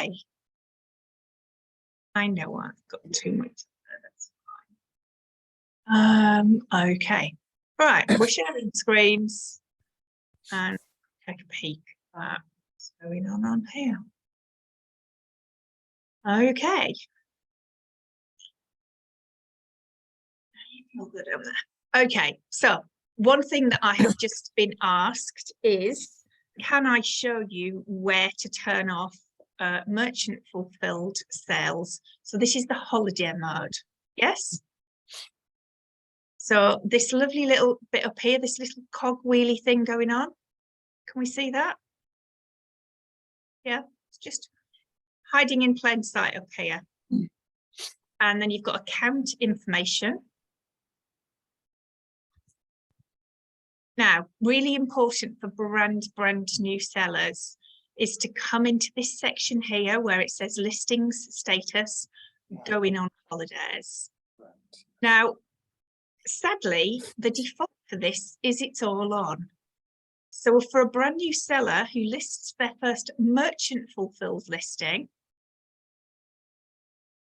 Okay. I know I've got too much. That's fine. Okay. Right, we're sharing screens and take a peek at what's going on here. Okay. Okay, so one thing that I have just been asked is, can I show you where to turn off merchant fulfilled sales? So this is the holiday mode. Yes. So this lovely little bit up here, this little cog wheelie thing going on. Can we see that? Yeah, it's just hiding in plain sight up here. And then you've got account information. Now, really important for brand new sellers is to come into this section here where it says listings status, going on holidays. Now, sadly, the default for this is it's all on. So for a brand new seller who lists their first merchant fulfilled listing,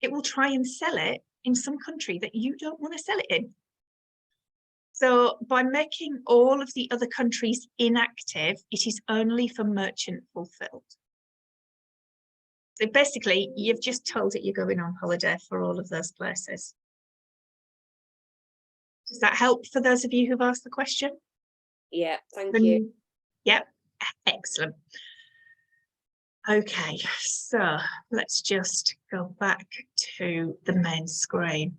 it will try and sell it in some country that you don't want to sell it in. So by making all of the other countries inactive, it is only for merchant fulfilled. So basically, you've just told it you're going on holiday for all of those places. Does that help for those of you who've asked the question? Yeah, thank you. Yep, excellent. Okay, so let's just go back to the main screen.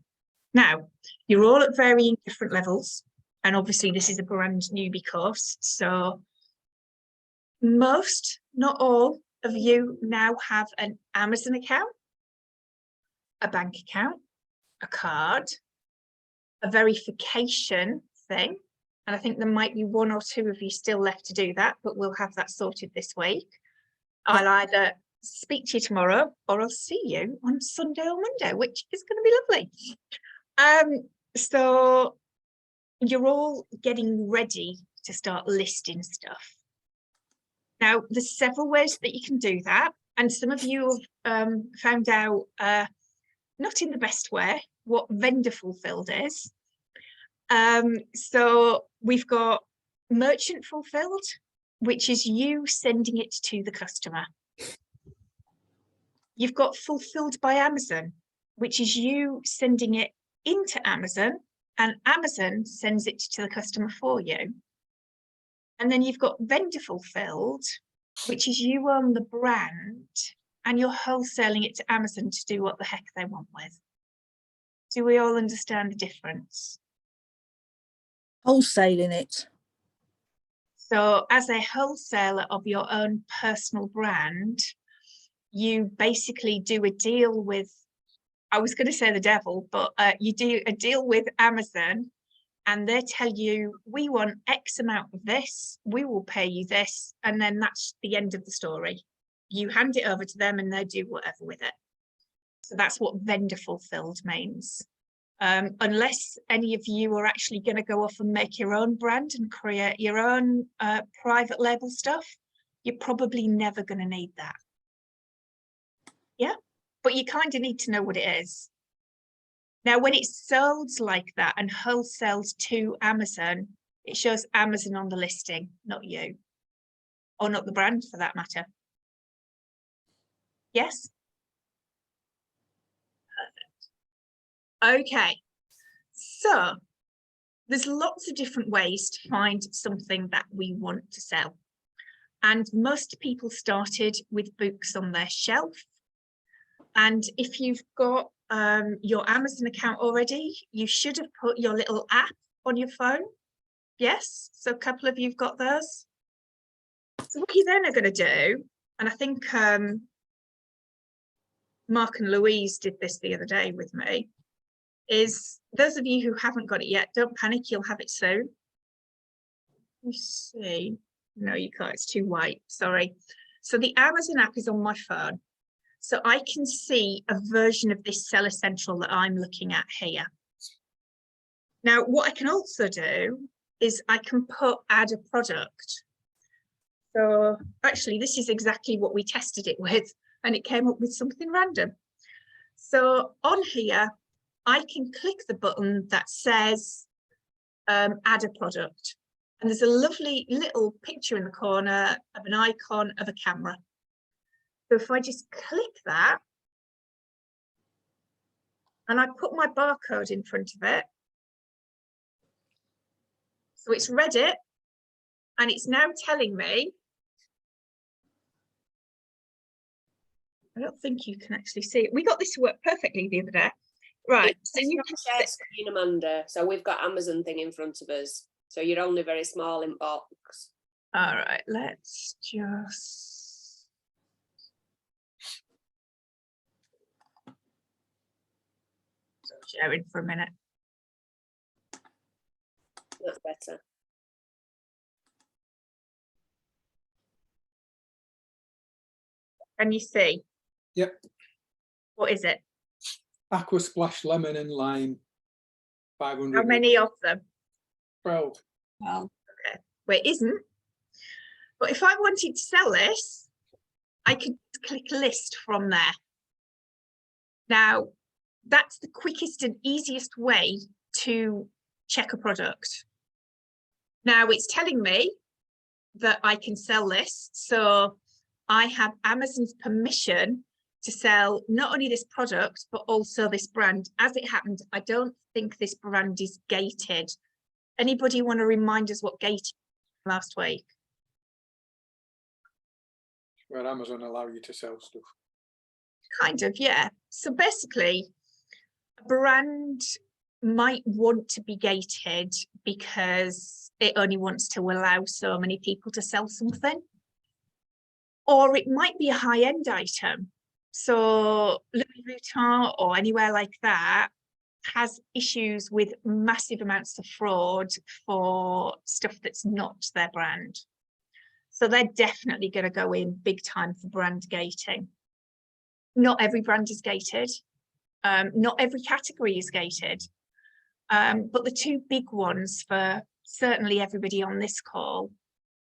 Now, you're all at varying different levels, and obviously this is a brand newbie course, so most, not all of you now have an Amazon account, a bank account, a card, a verification thing, and I think there might be one or two of you still left to do that, but we'll have that sorted this week. I'll either speak to you tomorrow or I'll see you on Sunday or Monday, which is going to be lovely. So you're all getting ready to start listing stuff. Now, there's several ways that you can do that. And some of you have found out, not in the best way, what vendor fulfilled is. So we've got merchant fulfilled, which is you sending it to the customer. You've got fulfilled by Amazon, which is you sending it into Amazon and Amazon sends it to the customer for you. And then you've got vendor fulfilled, which is you own the brand and you're wholesaling it to Amazon to do what the heck they want with. Do we all understand the difference? Wholesaling it. So as a wholesaler of your own personal brand, you basically do a deal with, I was going to say the devil, but you do a deal with Amazon and they tell you, we want X amount of this, we will pay you this, and then that's the end of the story. You hand it over to them and they do whatever with it. So that's what vendor fulfilled means. Unless any of you are actually going to go off and make your own brand and create your own private label stuff, you're probably never going to need that. Yeah, but you kind of need to know what it is. Now, when it's sold like that and wholesaled to Amazon, it shows Amazon on the listing, not you, or not the brand for that matter. Yes? Perfect. Okay, so there's lots of different ways to find something that we want to sell. And most people started with books on their shelf. And if you've got your Amazon account already, you should have put your little app on your phone. Yes, so a couple of you've got those. So what you then are going to do, and I think Mark and Louise did this the other day with me, is those of you who haven't got it yet, don't panic, you'll have it soon. Let me see. No, you can't, it's too white, sorry. So the Amazon app is on my phone. So I can see a version of this Seller Central that I'm looking at here. Now, what I can also do is I can add a product. So actually, this is exactly what we tested it with and it came up with something random. So on here, I can click the button that says add a product. And there's a lovely little picture in the corner of an icon of a camera. So if I just click that, and I put my barcode in front of it, so it's read it, and it's now telling me, I don't think you can actually see it. We got this to work perfectly the other day. Right, so It's you not can share screen, Amanda. So we've got Amazon thing in front of us. So you're only very small in box. all right, let's just sharing for a minute. That's better. Can you see? Yep. What is it? Aqua Splash Lemon and Lime. 500. How many of them? 12. Well, okay. Well, it isn't. But if I wanted to sell this, I could click list from there. Now, that's the quickest and easiest way to check a product. Now it's telling me that I can sell this. So I have Amazon's permission to sell not only this product, but also this brand. As it happened, I don't think this brand is gated. Anybody want to remind us what gated last week? Where Amazon allow you to sell stuff. Kind of, yeah. So basically, a brand might want to be gated because it only wants to allow so many people to sell something. Or it might be a high-end item. So Louis Vuitton or anywhere like that has issues with massive amounts of fraud for stuff that's not their brand. So they're definitely going to go in big time for brand gating. Not every brand is gated. Not every category is gated. But the two big ones for certainly everybody on this call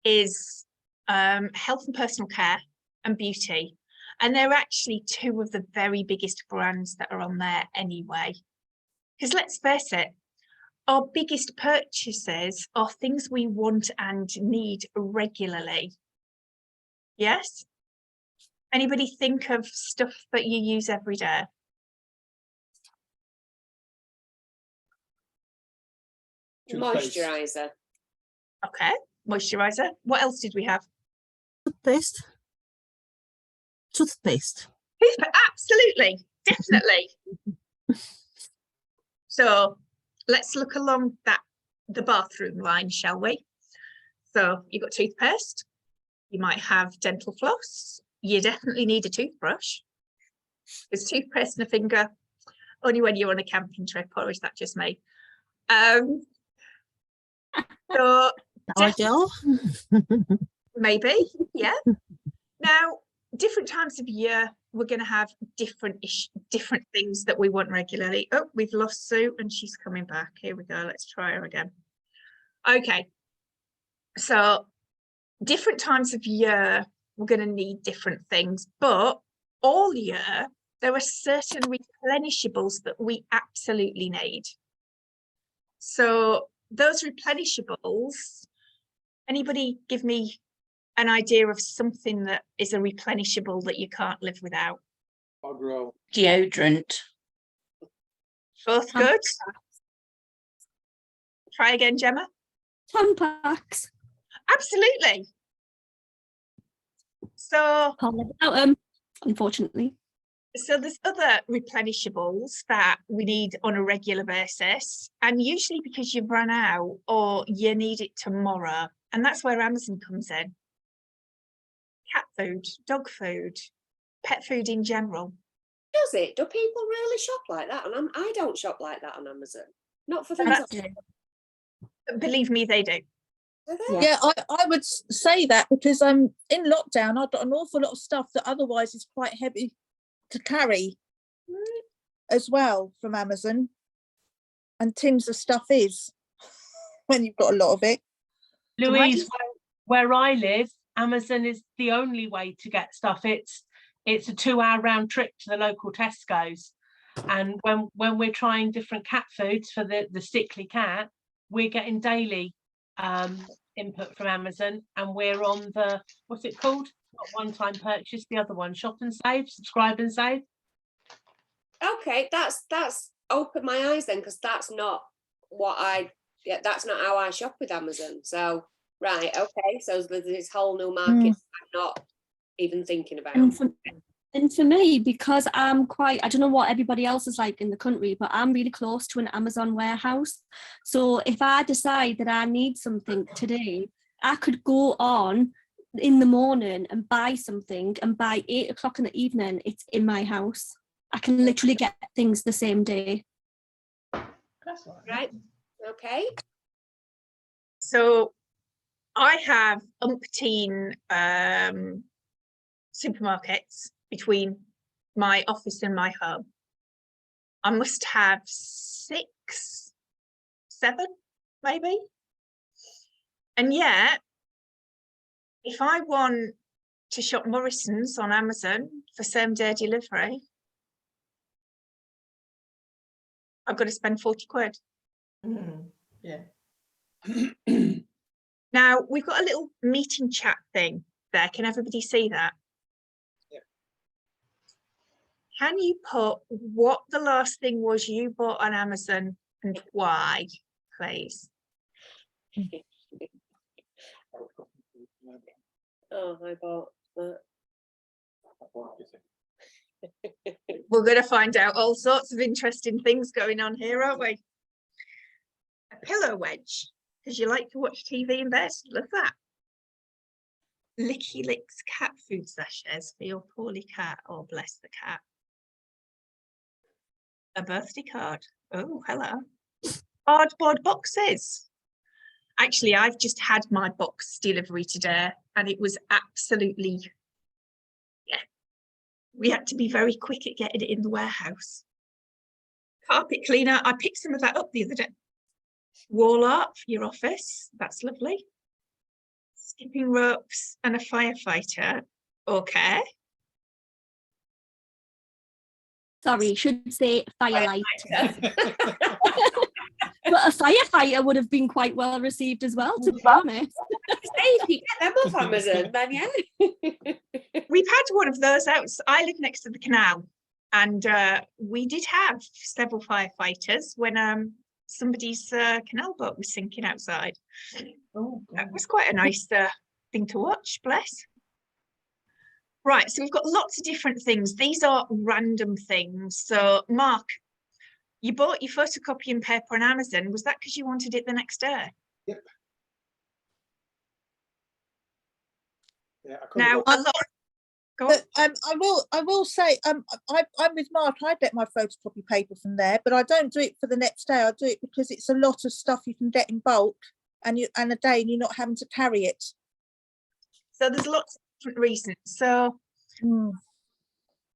is health and personal care and beauty. And they're actually two of the very biggest brands that are on there anyway. Because let's face it, our biggest purchases are things we want and need regularly. Yes? Anybody think of stuff that you use every day? Toothpaste. Moisturizer. Okay, moisturizer. What else did we have? Toothpaste. Toothpaste. Absolutely, definitely. So let's look along the bathroom line, shall we? So you've got toothpaste, you might have dental floss, you definitely need a toothbrush. Because toothpaste and a finger, only when you're on a camping trip, or is that just me? So Gel. maybe, yeah. Now, different times of year, we're going to have different things that we want regularly. Oh, we've lost Sue and she's coming back. Here we go. Let's try her again. Okay. So different times of year, we're going to need different things, but all year, there are certain replenishables that we absolutely need. So those replenishables, anybody give me an idea of something that is a replenishable that you can't live without? Bog roll. Deodorant. Both good. Try again, Gemma. Tampax. Absolutely. So Can't live without them, unfortunately. So there's other replenishables that we need on a regular basis, and usually because you've run out or you need it tomorrow, and that's where Amazon comes in. Cat food, dog food, pet food in general. Does it? Do people really shop like that? And I don't shop like that on Amazon. Not for things. That's- Believe me, they do. Do they? Yeah, I would say that because in lockdown, I got an awful lot of stuff that otherwise is quite heavy to carry as well from Amazon. And tins of stuff is when you've got a lot of it. Louise, where I live, Amazon is the only way to get stuff. It's it's a 2-hour round trip to the local Tesco's. And when we're trying different cat foods for the sickly cat, we're getting daily input from Amazon, and we're on the, what's it called? Not one-time purchase, the other one, Shop and Save, Subscribe and Save. Okay, that's opened my eyes then, because that's not what that's not how I shop with Amazon. So right, okay, so there's this whole new market I'm not even thinking about. And for me, because I'm quite, I don't know what everybody else is like in the country, but I'm really close to an Amazon warehouse. So if I decide that I need something today, I could go on in the morning and buy something, and by 8 o'clock in the evening, it's in my house. I can literally get things the same day. Right, okay. So I have umpteen supermarkets between my office and my home. I must have 6, 7, maybe. And yet, if I want to shop Morrison's on Amazon for same-day delivery, I've got to spend 40 quid. Yeah. Now, we've got a little meeting chat thing there. Can everybody see that? Yeah. Can you put what the last thing was you bought on Amazon and why, please? Oh, I bought that. We're going to find out all sorts of interesting things going on here, aren't we? A pillow wedge, because you like to watch TV in bed. Love that. Licky Licks cat food sachets for your poorly cat. Oh, bless the cat. A birthday card. Oh, hello. Cardboard boxes. Actually, I've just had my box delivery today, and it was absolutely, yeah. We had to be very quick at getting it in the warehouse. Carpet cleaner. I picked some of that up the other day. Wall art for your office. That's lovely. Skipping ropes and a firefighter. Okay. Sorry, should say firelight. But a firefighter would have been quite well received as well, to be honest. If you get them off Amazon, then yeah. We've had one of those out. I live next to the canal, and we did have several firefighters when somebody's canal boat was sinking outside. Oh, That was quite a nice thing to watch, bless. Right, so we've got lots of different things. These are random things. So, Mark, you bought your photocopying paper on Amazon. Was that because you wanted it the next day? Yep. Yeah, I couldn't Now, go- a lot. Go on. But I will say I'm with Mark. I get my photocopy paper from there, but I don't do it for the next day. I do it because it's a lot of stuff you can get in bulk, and a day, and you're not having to carry it. So there's lots of different reasons. So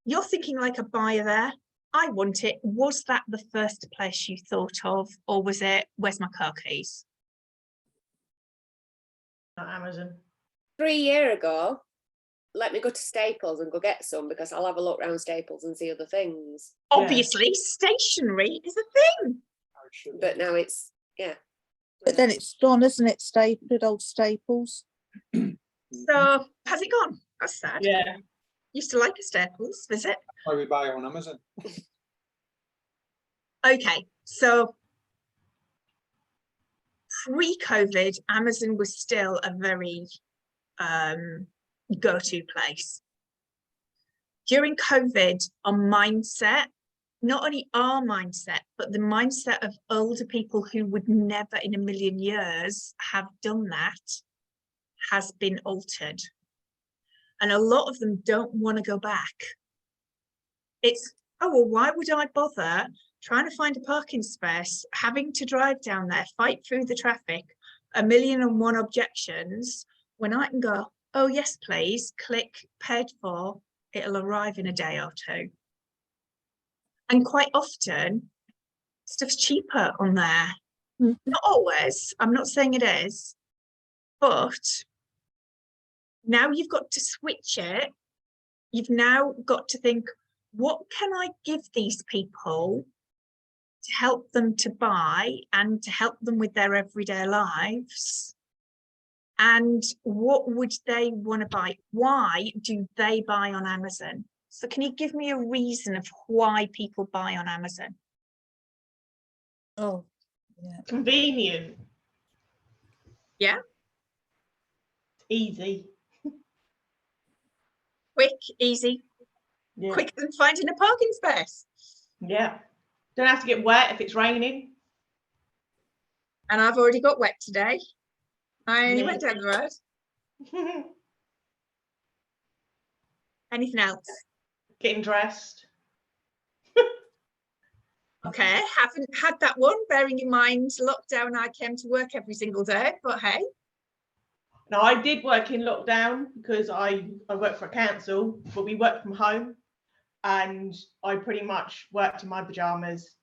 you're thinking like a buyer there. I want it. Was that the first place you thought of, or was it, where's my car keys? on Amazon. 3 years ago, let me go to Staples and go get some, because I'll have a look around Staples and see other things. Yeah. Obviously, stationery is a thing. I should- But now it's, yeah. But then it's gone, isn't it? Good old Staples. So has it gone? That's sad. Yeah. Used to like a Staples visit. Why we buy on Amazon? Okay, so pre-COVID, Amazon was still a very go-to place. During COVID, our mindset, not only our mindset, but the mindset of older people who would never in a million years have done that, has been altered. And a lot of them don't want to go back. It's, oh, well, why would I bother trying to find a parking space, having to drive down there, fight through the traffic, 1,000,001 objections, when I can go, oh, yes, please, click, paid for, it'll arrive in a day or two. And quite often, stuff's cheaper on there. Not always, I'm not saying it is, but now you've got to switch it. you've now got to think, what can I give these people to help them to buy and to help them with their everyday lives? And what would they want to buy? Why do they buy on Amazon? So can you give me a reason of why people buy on Amazon? Oh, yeah. Convenient. Yeah. Easy. Quick, easy, Yeah. quicker than finding a parking space. Yeah. Don't have to get wet if it's raining. And I've already got wet today. I only Yeah. went down the road. Anything else? Getting dressed. Okay, haven't had that one, bearing in mind lockdown, I came to work every single day, but hey. Now, I did work in lockdown because I work for a council, but we work from home, and I pretty much worked in my pajamas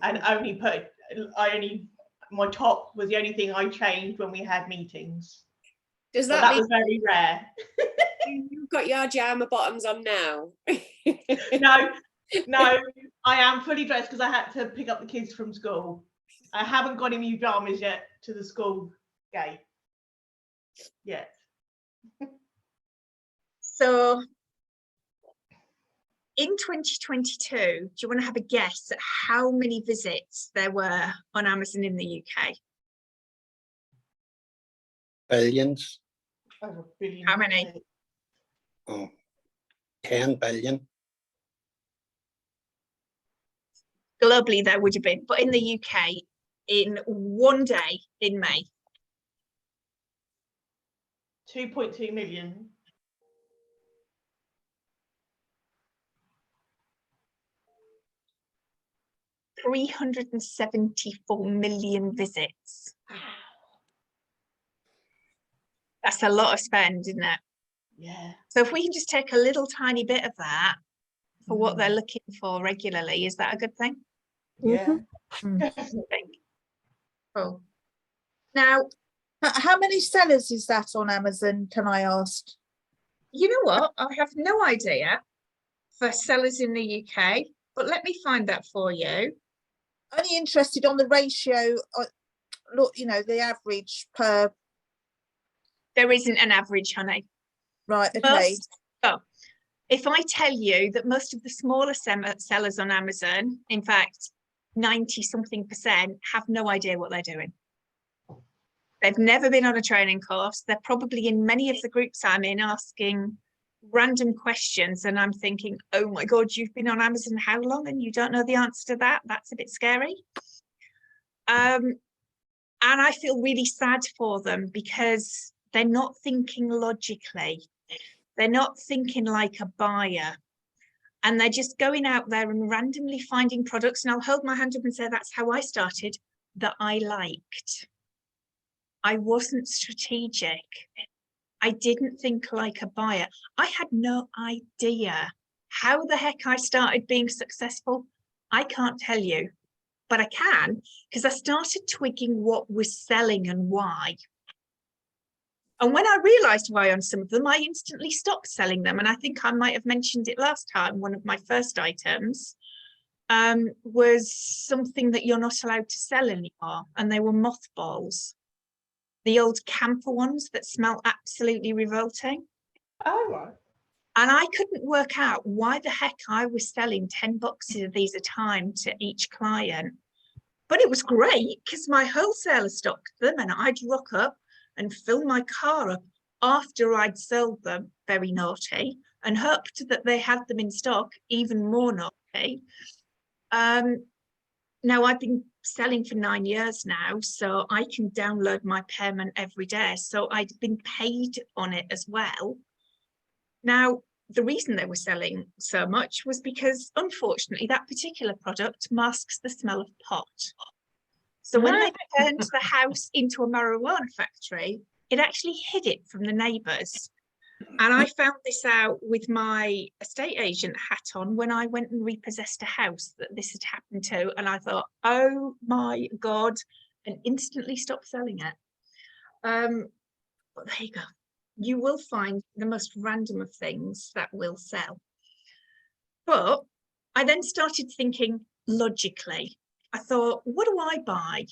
and my top was the only thing I changed when we had meetings. Does But that that mean was very rare. you've got your pajama bottoms on now? No, I am fully dressed because I had to pick up the kids from school. I haven't got in my pajamas yet to the school gate yet. So in 2022, do you want to have a guess at how many visits there were on Amazon in the UK? Billions. Over a billion. How many? Oh, 10 billion. Globally, there would have been, but in the UK, in one day in May, 2.2 million. 374 million visits. That's a lot of spend, isn't it? Yeah. So if we can just take a little tiny bit of that for what they're looking for regularly, is that a good thing? Yeah. I think. Cool. Now, How many sellers is that on Amazon, can I ask? you know what? I have no idea for sellers in the UK, but let me find that for you. Only interested on the ratio, look, you know, the average per, There isn't an average, honey. right, okay. So if I tell you that most of the smaller sellers on Amazon, in fact, 90-something%, have no idea what they're doing. They've never been on a training course. They're probably in many of the groups I'm in asking random questions, and I'm thinking, oh my God, you've been on Amazon how long and you don't know the answer to that? That's a bit scary. And I feel really sad for them because they're not thinking logically. They're not thinking like a buyer. And they're just going out there and randomly finding products. And I'll hold my hand up and say that's how I started, that I liked. I wasn't strategic. I didn't think like a buyer. I had no idea how the heck I started being successful. I can't tell you, but I can, because I started twigging what was selling and why. And when I realized why on some of them, I instantly stopped selling them. And I think I might have mentioned it last time. One of my first items was something that you're not allowed to sell anymore. And they were mothballs. The old camper ones that smell absolutely revolting. Oh, right. And I couldn't work out why the heck I was selling 10 boxes of these a time to each client. But it was great because my wholesaler stocked them and I'd rock up and fill my car up after I'd sold them, very naughty, and hoped that they had them in stock, even more naughty. Now I've been selling for 9 years now, so I can download my payment every day. So I'd been paid on it as well. Now, the reason they were selling so much was because, unfortunately, that particular product masks the smell of pot. So when they turned the house into a marijuana factory, it actually hid it from the neighbours. And I found this out with my estate agent hat on when I went and repossessed a house that this had happened to. And I thought, oh my God, and instantly stopped selling it. But there you go. you will find the most random of things that will sell. But I then started thinking logically. I thought, what do I buy?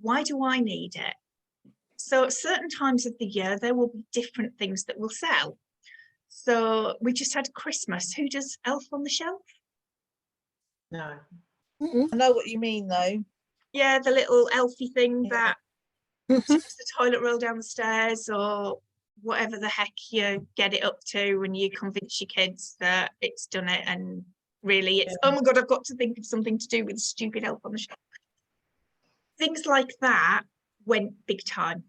Why do I need it? So at certain times of the year, there will be different things that will sell. So we just had Christmas. Who does Elf on the Shelf? No. I know what you mean though. Yeah, the little elfy thing Yeah. that tips the toilet roll down the stairs, or whatever the heck you get it up to when you convince your kids that it's done it, and really it's, oh my God, I've got to think of something to do with the stupid Elf on the Shelf. Things like that went big time.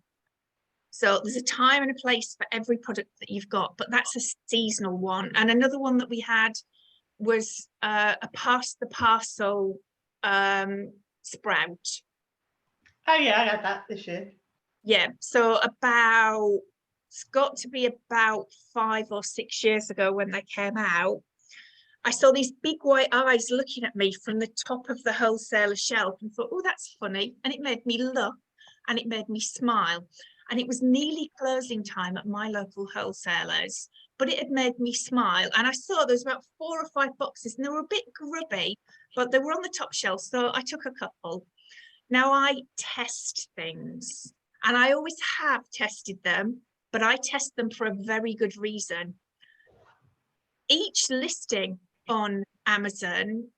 So there's a time and a place for every product that you've got, but that's a seasonal one. And another one that we had was a pass the parcel sprout. Oh yeah, I had that this year. Yeah, so about, it's got to be about 5 or 6 years ago when they came out. I saw these big white eyes looking at me from the top of the wholesaler shelf and thought, oh, that's funny. And it made me look and it made me smile. And it was nearly closing time at my local wholesalers, but it had made me smile. And I saw there was about 4 or 5 boxes and they were a bit grubby, but they were on the top shelf. So I took a couple. Now I test things, and I always have tested them, but I test them for a very good reason. Each listing on Amazon,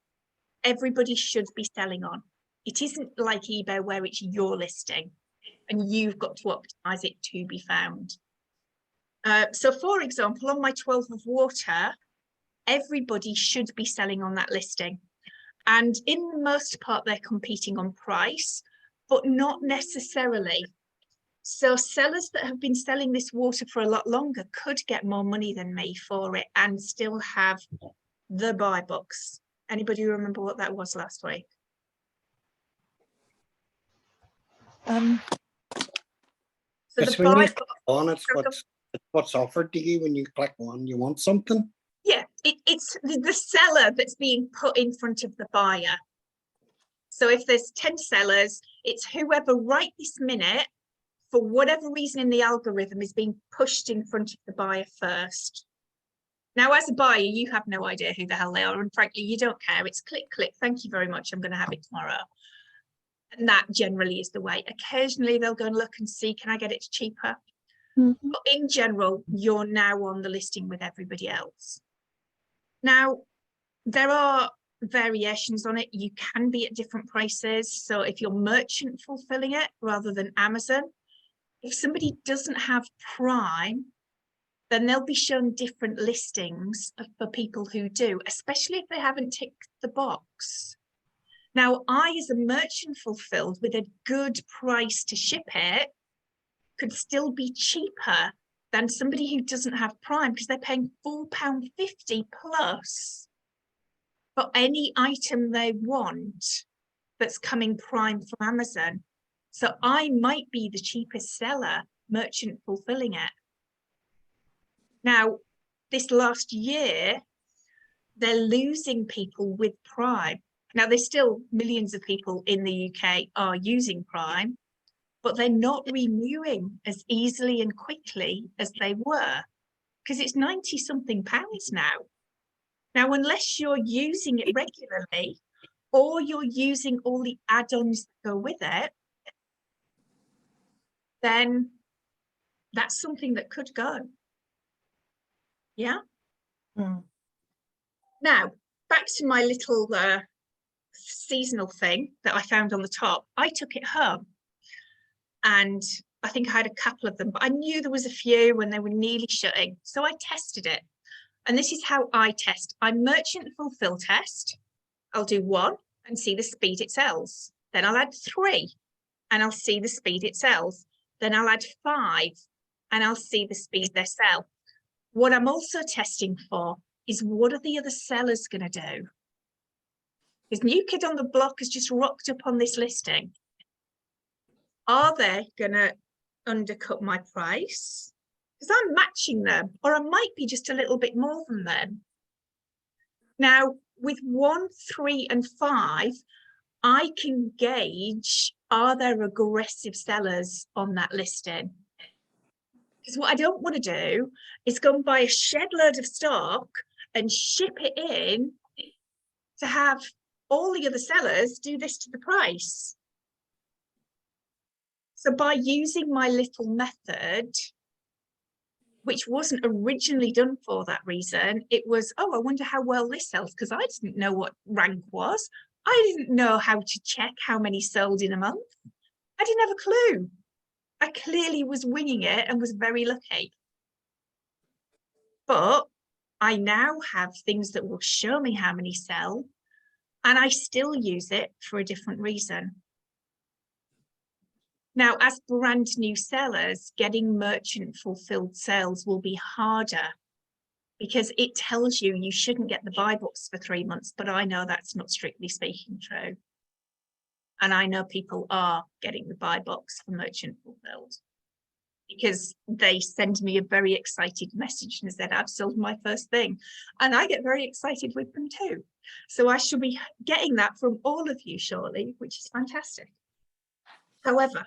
everybody should be selling on. It isn't like eBay where it's your listing and you've got to optimize it to be found. So for example, on my 12 of water, everybody should be selling on that listing. And in the most part, they're competing on price, but not necessarily. So sellers that have been selling this water for a lot longer could get more money than me for it and still have the buy box. Anybody remember what that was last week? So It's the when buy you box, click on, it's what's offered to you when you click on. You want something. yeah, it's the seller that's being put in front of the buyer. So if there's 10 sellers, it's whoever right this minute, for whatever reason in the algorithm, is being pushed in front of the buyer first. Now, as a buyer, you have no idea who the hell they are. And frankly, you don't care. It's click, click. Thank you very much. I'm going to have it tomorrow. And that generally is the way. Occasionally, they'll go and look and see, can I get it cheaper? Mm-hmm. But in general, you're now on the listing with everybody else. Now, there are variations on it. You can be at different prices. So if you're merchant fulfilling it rather than Amazon, if somebody doesn't have Prime, then they'll be shown different listings for people who do, especially if they haven't ticked the box. Now, I, as a merchant fulfilled with a good price to ship it, could still be cheaper than somebody who doesn't have Prime, because they're paying £4.50 plus for any item they want that's coming Prime from Amazon. So I might be the cheapest seller, merchant fulfilling it. Now, this last year, they're losing people with Prime. Now, there's still millions of people in the UK are using Prime, but they're not renewing as easily and quickly as they were, because it's 90 something pounds now. Now, unless you're using it regularly or you're using all the add-ons that go with it, then that's something that could go. Yeah. Mm. Now, back to my little seasonal thing that I found on the top. I took it home and I think I had a couple of them, but I knew there was a few when they were nearly shutting. So I tested it. And this is how I test. I merchant fulfill test. I'll do 1 and see the speed it sells. Then I'll add 3 and I'll see the speed it sells. Then I'll add 5 and I'll see the speed they sell. What I'm also testing for is, what are the other sellers going to do? Because New Kid on the Block has just rocked up on this listing. Are they going to undercut my price? Because I'm matching them, or I might be just a little bit more than them. Now, with 1, 3, and 5, I can gauge, are there aggressive sellers on that listing? Because what I don't want to do is go and buy a shed load of stock and ship it in to have all the other sellers do this to the price. So by using my little method, which wasn't originally done for that reason, it was, oh, I wonder how well this sells, because I didn't know what rank was. I didn't know how to check how many sold in a month. I didn't have a clue. I clearly was winging it and was very lucky. But I now have things that will show me how many sell, and I still use it for a different reason. Now, as brand new sellers, getting merchant fulfilled sales will be harder because it tells you you shouldn't get the buy box for 3 months, but I know that's not strictly speaking true. And I know people are getting the buy box for merchant fulfilled because they send me a very excited message and said, I've sold my first thing. And I get very excited with them too. So I shall be getting that from all of you shortly, which is fantastic. However,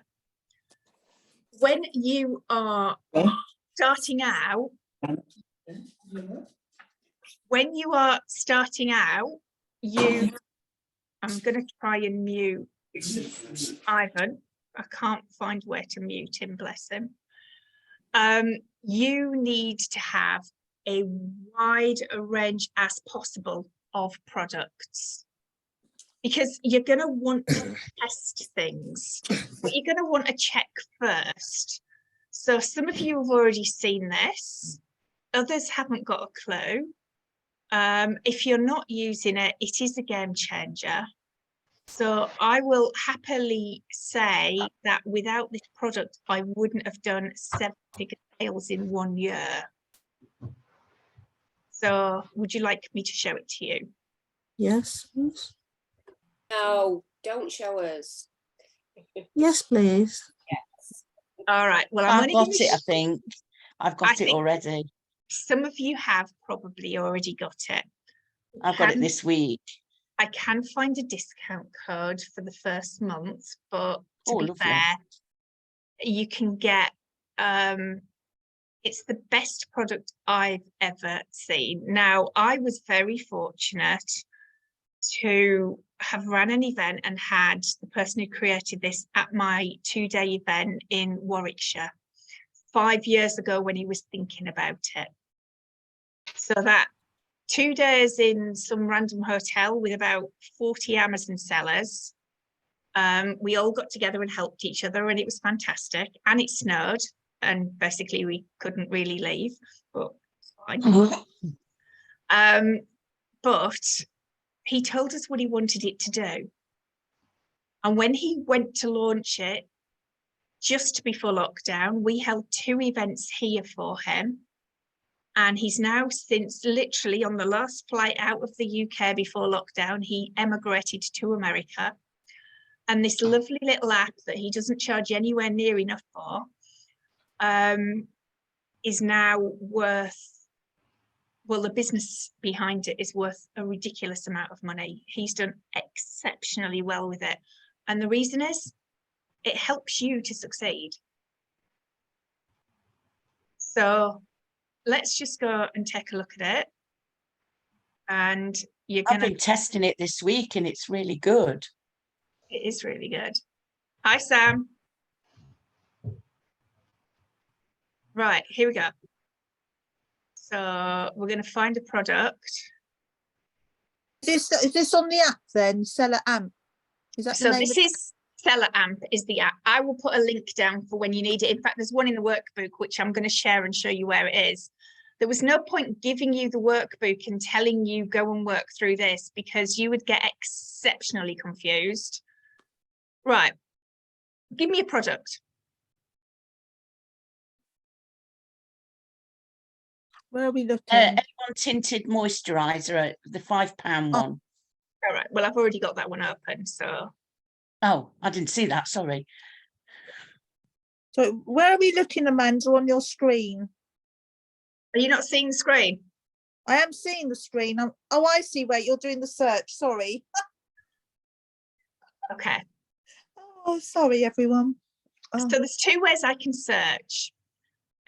when you are starting out, I'm going to try and mute Ivan. I can't find where to mute him, bless him. You need to have a wide range as possible of products because you're going to want to test things, but you're going to want to check first. So some of you have already seen this, others haven't got a clue. If you're not using it, it is a game changer. So I will happily say that without this product, I wouldn't have done 7-figure sales in 1 year. So would you like me to show it to you? Yes, please. No, don't show us. Yes, please. All right. Well, I've got it, I think. I've got it already. Some of you have probably already got it. I've got it this week. I can find a discount code for the first month, but to be lovely. fair, you can get, it's the best product I've ever seen. Now, I was very fortunate to have run an event and had the person who created this at my 2-day event in Warwickshire 5 years ago when he was thinking about it. So that 2 days in some random hotel with about 40 Amazon sellers. We all got together and helped each other and it was fantastic. And it snowed and basically we couldn't really leave, but it's fine. But he told us what he wanted it to do. And when he went to launch it, just before lockdown, we held 2 events here for him. And he's now since literally on the last flight out of the UK before lockdown, he emigrated to America. And this lovely little app that he doesn't charge anywhere near enough for is now worth, well, the business behind it is worth a ridiculous amount of money. He's done exceptionally well with it. And the reason is it helps you to succeed. So let's just go and take a look at it. And you're I've gonna been testing it this week and it's really good. It is really good. Hi, Sam. Right, here we go. So we're going to find a product. Is this on the app then? Seller Amp? Is that the So name this of- is Seller Amp is the app. I will put a link down for when you need it. In fact, there's one in the workbook, which I'm going to share and show you where it is. There was no point giving you the workbook and telling you go and work through this because you would get exceptionally confused. Right. Give me a product. Where are we looking? Everyone tinted moisturizer, the £5 one. All right. Well, I've already got that one open, so. Oh, I didn't see that. Sorry. So where are we looking, Amanda, on your screen? Are you not seeing the screen? I am seeing the screen. Oh, I see where you're doing the search. Sorry. Okay. Oh, sorry, everyone. Oh. So there's 2 ways I can search.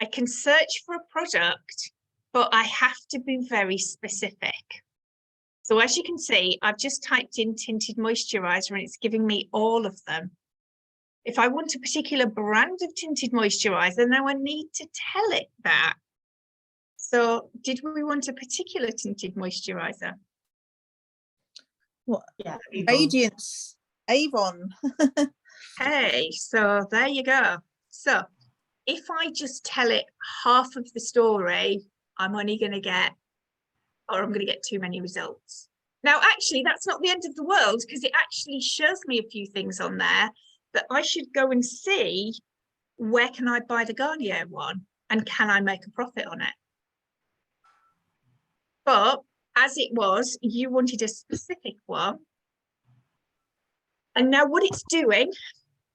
I can search for a product, but I have to be very specific. So as you can see, I've just typed in tinted moisturizer and it's giving me all of them. If I want a particular brand of tinted moisturizer, now I need to tell it that. So did we want a particular tinted moisturizer? What? Yeah. Radiance, Avon. Hey, so there you go. So if I just tell it half of the story, I'm only going to get, or I'm going to get too many results. Now, actually, that's not the end of the world, because it actually shows me a few things on there that I should go and see, where can I buy the Garnier one and can I make a profit on it? But as it was, you wanted a specific one. And now what it's doing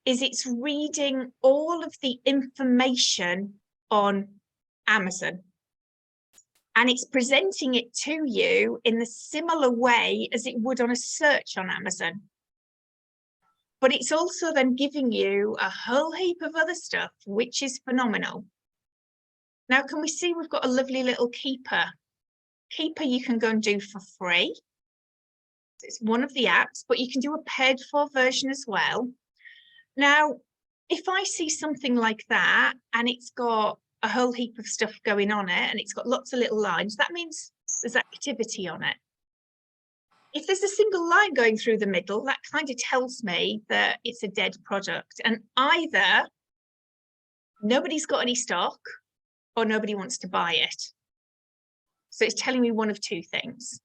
is it's reading all of the information on Amazon. And it's presenting it to you in the similar way as it would on a search on Amazon. But it's also then giving you a whole heap of other stuff, which is phenomenal. Now, can we see we've got a lovely little Keeper? Keeper you can go and do for free. It's one of the apps, but you can do a paid for version as well. Now, if I see something like that and it's got a whole heap of stuff going on it and it's got lots of little lines, that means there's activity on it. If there's a single line going through the middle, that kind of tells me that it's a dead product, and either nobody's got any stock or nobody wants to buy it. So it's telling me one of two things.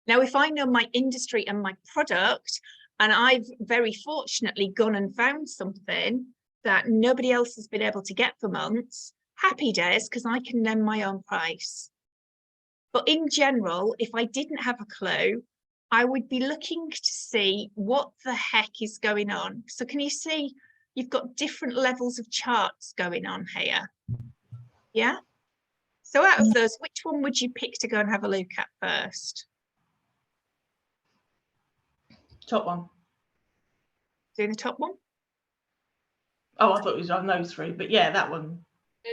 Now, if I know my industry and my product, and I've very fortunately gone and found something that nobody else has been able to get for months, happy days, because I can name my own price. But in general, if I didn't have a clue, I would be looking to see what the heck is going on. So can you see you've got different levels of charts going on here? Yeah. So out of those, which one would you pick to go and have a look at first? Top one. Doing the top one? Oh, I thought it was on those three, but yeah, that one.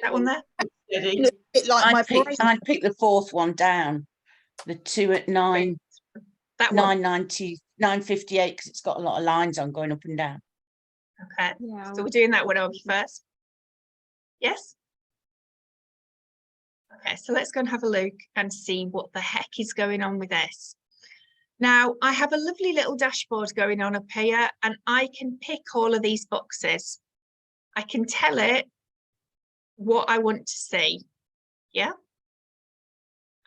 That one there? Steady. Look, a bit like my price. I'd pick the fourth one down. The two at nine. That one. 990, 958, because it's got a lot of lines on going up and down. Okay. Yeah. So we're doing that one over first. Yes? Okay, so let's go and have a look and see what the heck is going on with this. Now, I have a lovely little dashboard going on up here, and I can pick all of these boxes. I can tell it what I want to see. Yeah?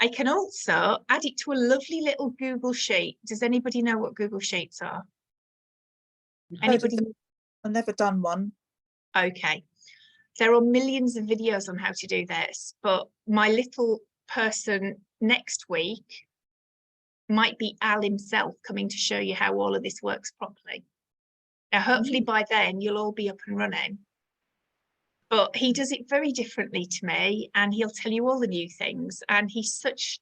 I can also add it to a lovely little Google Sheet. Does anybody know what Google Sheets are? Anybody? I've never done one. Okay. There are millions of videos on how to do this, but my little person next week might be Al himself coming to show you how all of this works properly. Now, hopefully by then you'll all be up and running. But he does it very differently to me, and he'll tell you all the new things. And he's such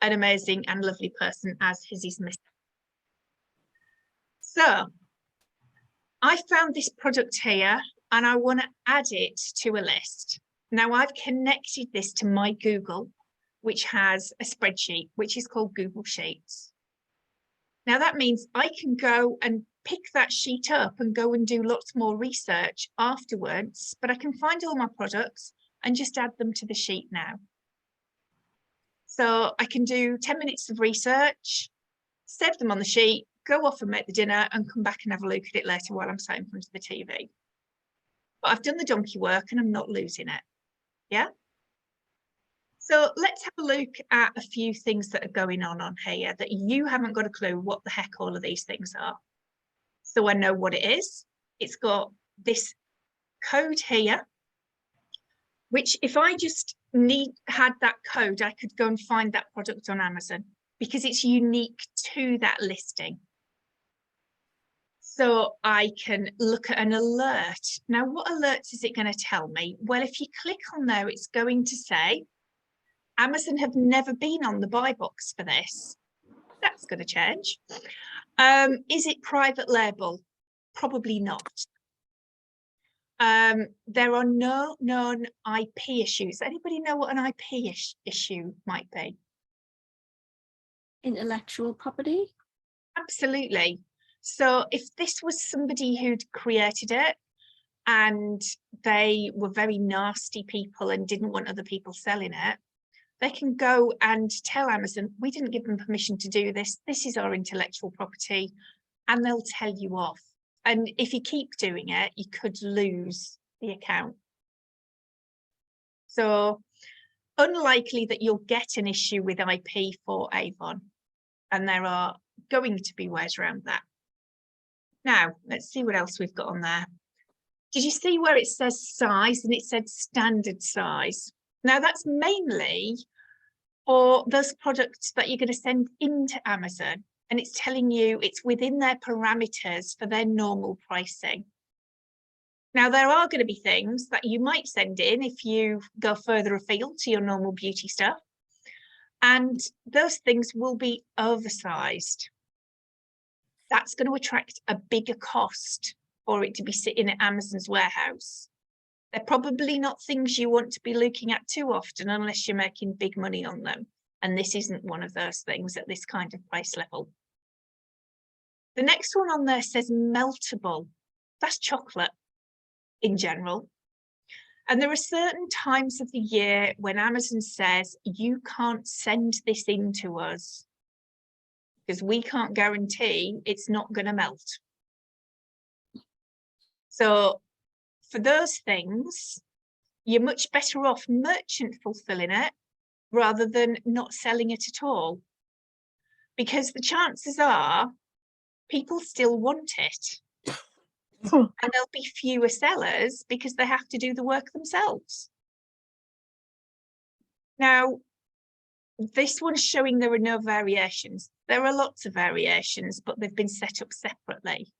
an amazing and lovely person, as is his mission. So I found this product here, and I want to add it to a list. Now I've connected this to my Google, which has a spreadsheet, which is called Google Sheets. Now that means I can go and pick that sheet up and go and do lots more research afterwards, but I can find all my products and just add them to the sheet now. So I can do 10 minutes of research, save them on the sheet, go off and make the dinner and come back and have a look at it later while I'm sat in front of the TV. But I've done the donkey work and I'm not losing it. Yeah. So let's have a look at a few things that are going on here that you haven't got a clue what the heck all of these things are. So I know what it is. It's got this code here, which if I just had that code, I could go and find that product on Amazon because it's unique to that listing. So I can look at an alert. Now, what alerts is it going to tell me? Well, if you click on there, it's going to say, Amazon have never been on the buy box for this. That's going to change. Is it private label? Probably not. There are no known IP issues. Anybody know what an IP issue might be? Intellectual property. Absolutely. So if this was somebody who'd created it and they were very nasty people and didn't want other people selling it, they can go and tell Amazon, we didn't give them permission to do this. This is our intellectual property, and they'll tell you off. And if you keep doing it, you could lose the account. So unlikely that you'll get an issue with IP for Avon. And there are going to be ways around that. Now, let's see what else we've got on there. Did you see where it says size and it said standard size? Now that's mainly for those products that you're going to send into Amazon, and it's telling you it's within their parameters for their normal pricing. Now, there are going to be things that you might send in if you go further afield to your normal beauty stuff, and those things will be oversized. That's going to attract a bigger cost for it to be sitting at Amazon's warehouse. They're probably not things you want to be looking at too often unless you're making big money on them. And this isn't one of those things at this kind of price level. The next one on there says meltable. That's chocolate in general. And there are certain times of the year when Amazon says, you can't send this in to us because we can't guarantee it's not going to melt. So for those things, you're much better off merchant fulfilling it rather than not selling it at all. Because the chances are people still want it. And there'll be fewer sellers because they have to do the work themselves. Now, this one's showing there are no variations. There are lots of variations, but they've been set up separately.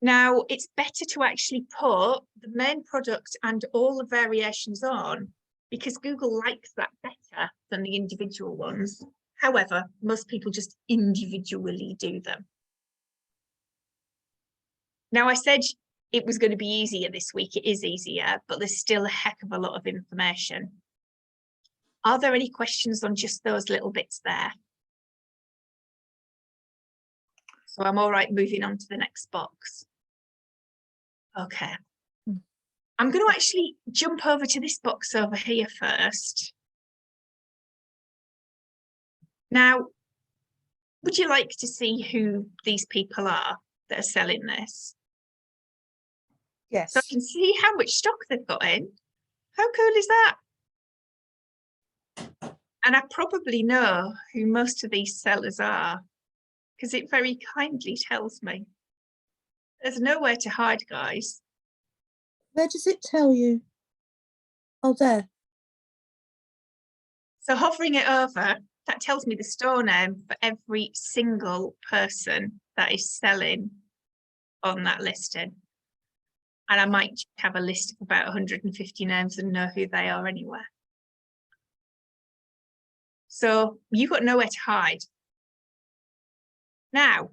Now, it's better to actually put the main product and all the variations on because Google likes that better than the individual ones. However, most people just individually do them. Now, I said it was going to be easier this week. It is easier, but there's still a heck of a lot of information. Are there any questions on just those little bits there? So I'm all right moving on to the next box. Okay. I'm going to actually jump over to this box over here first. Now, would you like to see who these people are that are selling this? Yes. So I can see how much stock they've got in. How cool is that? And I probably know who most of these sellers are because it very kindly tells me. There's nowhere to hide, guys. Where does it tell you? Oh, there. So hovering it over, that tells me the store name for every single person that is selling on that listing. And I might have a list of about 150 names and know who they are anywhere. So you've got nowhere to hide. Now,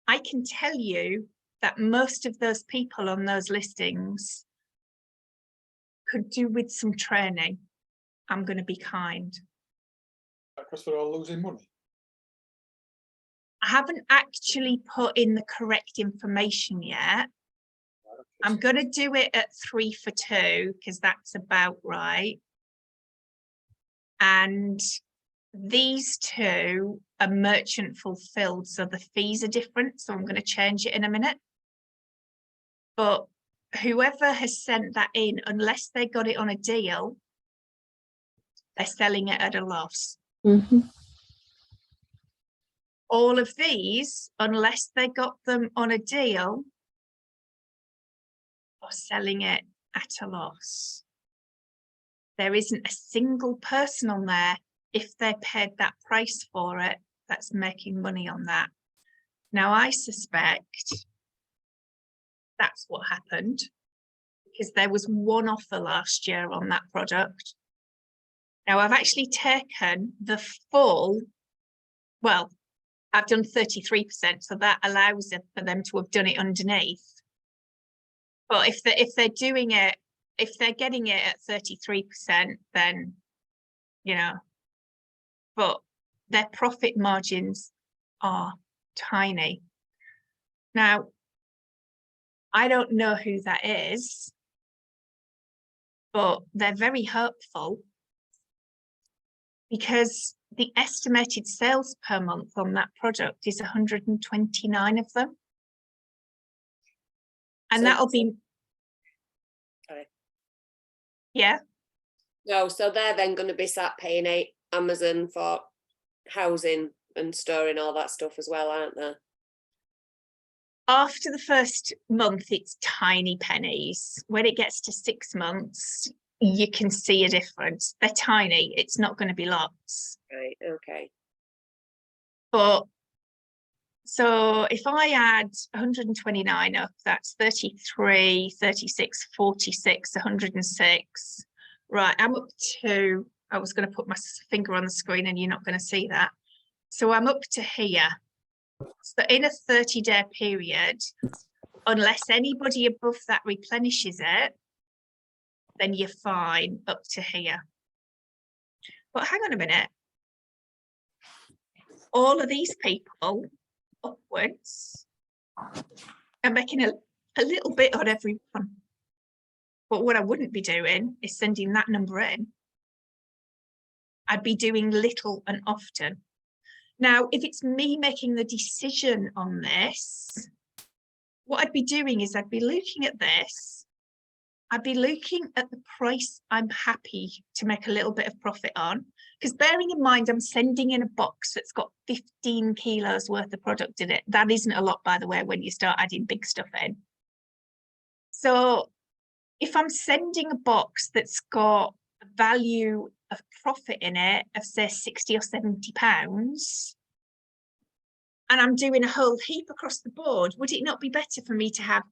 I can tell you that most of those people on those listings could do with some training. I'm going to be kind. Because we're all losing money. I haven't actually put in the correct information yet. I'm going to do it at 3 for 2 because that's about right. And these two are merchant fulfilled, so the fees are different. So I'm going to change it in a minute. But whoever has sent that in, unless they got it on a deal, they're selling it at a loss. Mm-hmm. All of these, unless they got them on a deal, are selling it at a loss. There isn't a single person on there, if they paid that price for it, that's making money on that. Now, I suspect that's what happened because there was one offer last year on that product. Now, I've actually taken the full, well, I've done 33%, so that allows it for them to have done it underneath. But if they're doing it, if they're getting it at 33%, then, you know, but their profit margins are tiny. Now, I don't know who that is, but they're very hopeful because the estimated sales per month on that product is 129 of them. And So- that'll be, Sorry. yeah, No, so they're then going to be sat paying Amazon for housing and storing all that stuff as well, aren't they? after the first month, it's tiny pennies. When it gets to 6 months, you can see a difference. They're tiny. It's not going to be lots. Right, okay. But so if I add 129 up, that's 33, 36, 46, 106. Right, I'm up to, I was going to put my finger on the screen and you're not going to see that. So I'm up to here. So in a 30-day period, unless anybody above that replenishes it, then you're fine up to here. But hang on a minute. All of these people upwards are making a little bit on everyone. But what I wouldn't be doing is sending that number in. I'd be doing little and often. Now, if it's me making the decision on this, what I'd be doing is I'd be looking at this. I'd be looking at the price I'm happy to make a little bit of profit on. Because bearing in mind, I'm sending in a box that's got 15 kilos worth of product in it. That isn't a lot, by the way, when you start adding big stuff in. So if I'm sending a box that's got a value of profit in it of say 60 or 70 pounds, and I'm doing a whole heap across the board, would it not be better for me to have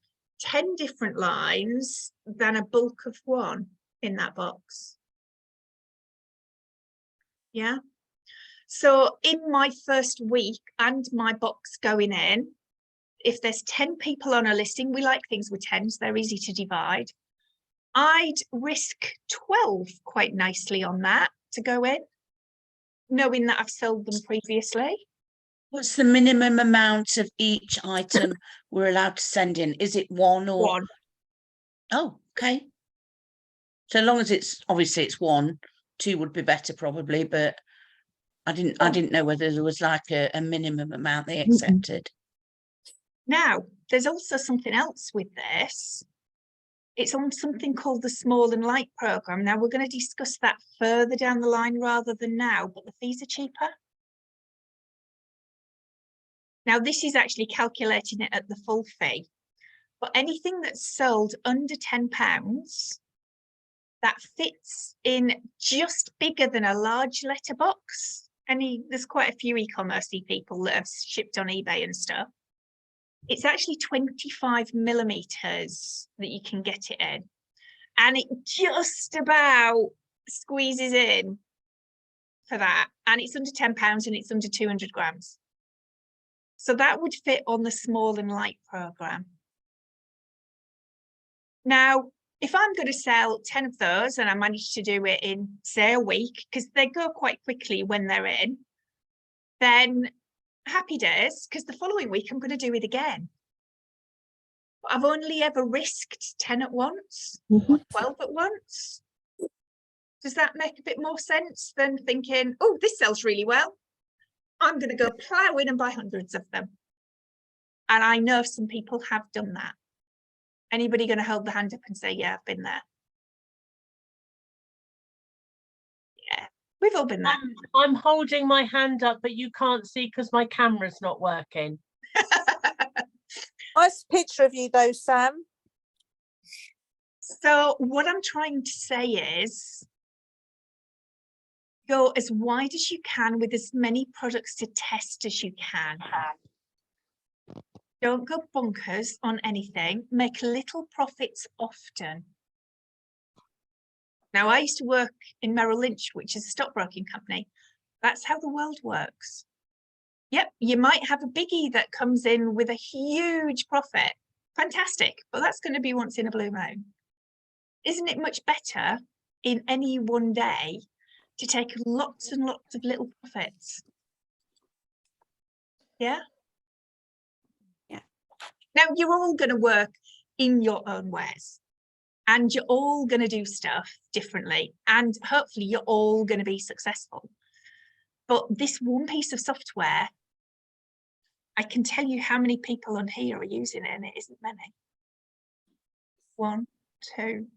10 different lines than a bulk of one in that box? Yeah. So in my first week and my box going in, if there's 10 people on a listing, we like things with 10s, they're easy to divide. I'd risk 12 quite nicely on that to go in, knowing that I've sold them previously. What's the minimum amount of each item we're allowed to send in? Is it one or? One. Oh, okay. So long as it's, obviously it's one, 2 would be better probably, but I didn't know whether there was like a minimum amount they accepted. Now, there's also something else with this. It's on something called the Small and Light program. Now, we're going to discuss that further down the line rather than now, but the fees are cheaper. Now, this is actually calculating it at the full fee, but anything that's sold under £10, that fits in just bigger than a large letterbox. There's quite a few e-commerce people that have shipped on eBay and stuff. It's actually 25 millimeters that you can get it in. And it just about squeezes in for that. And it's under £10 and it's under 200 grams. So that would fit on the Small and Light program. Now, if I'm going to sell 10 of those and I manage to do it in, say, a week, because they go quite quickly when they're in, then happy days, because the following week I'm going to do it again. But I've only ever risked 10 at once, or 12 at once. Does that make a bit more sense than thinking, oh, this sells really well, I'm going to go plow in and buy hundreds of them? And I know some people have done that. Anybody going to hold the hand up and say, yeah, I've been there? Yeah, we've all been there. I'm holding my hand up, but you can't see because my camera's not working. Nice picture of you though, Sam. So what I'm trying to say is go as wide as you can with as many products to test as you can. Don't go bonkers on anything. Make little profits often. Now, I used to work in Merrill Lynch, which is a stockbroking company. That's how the world works. Yep, you might have a biggie that comes in with a huge profit. fantastic, but that's going to be once in a blue moon. Isn't it much better in any one day to take lots and lots of little profits? Yeah. Yeah. Now you're all going to work in your own ways, and you're all going to do stuff differently, and hopefully you're all going to be successful. But this one piece of software, I can tell you how many people on here are using it, and it isn't many. 1, 2,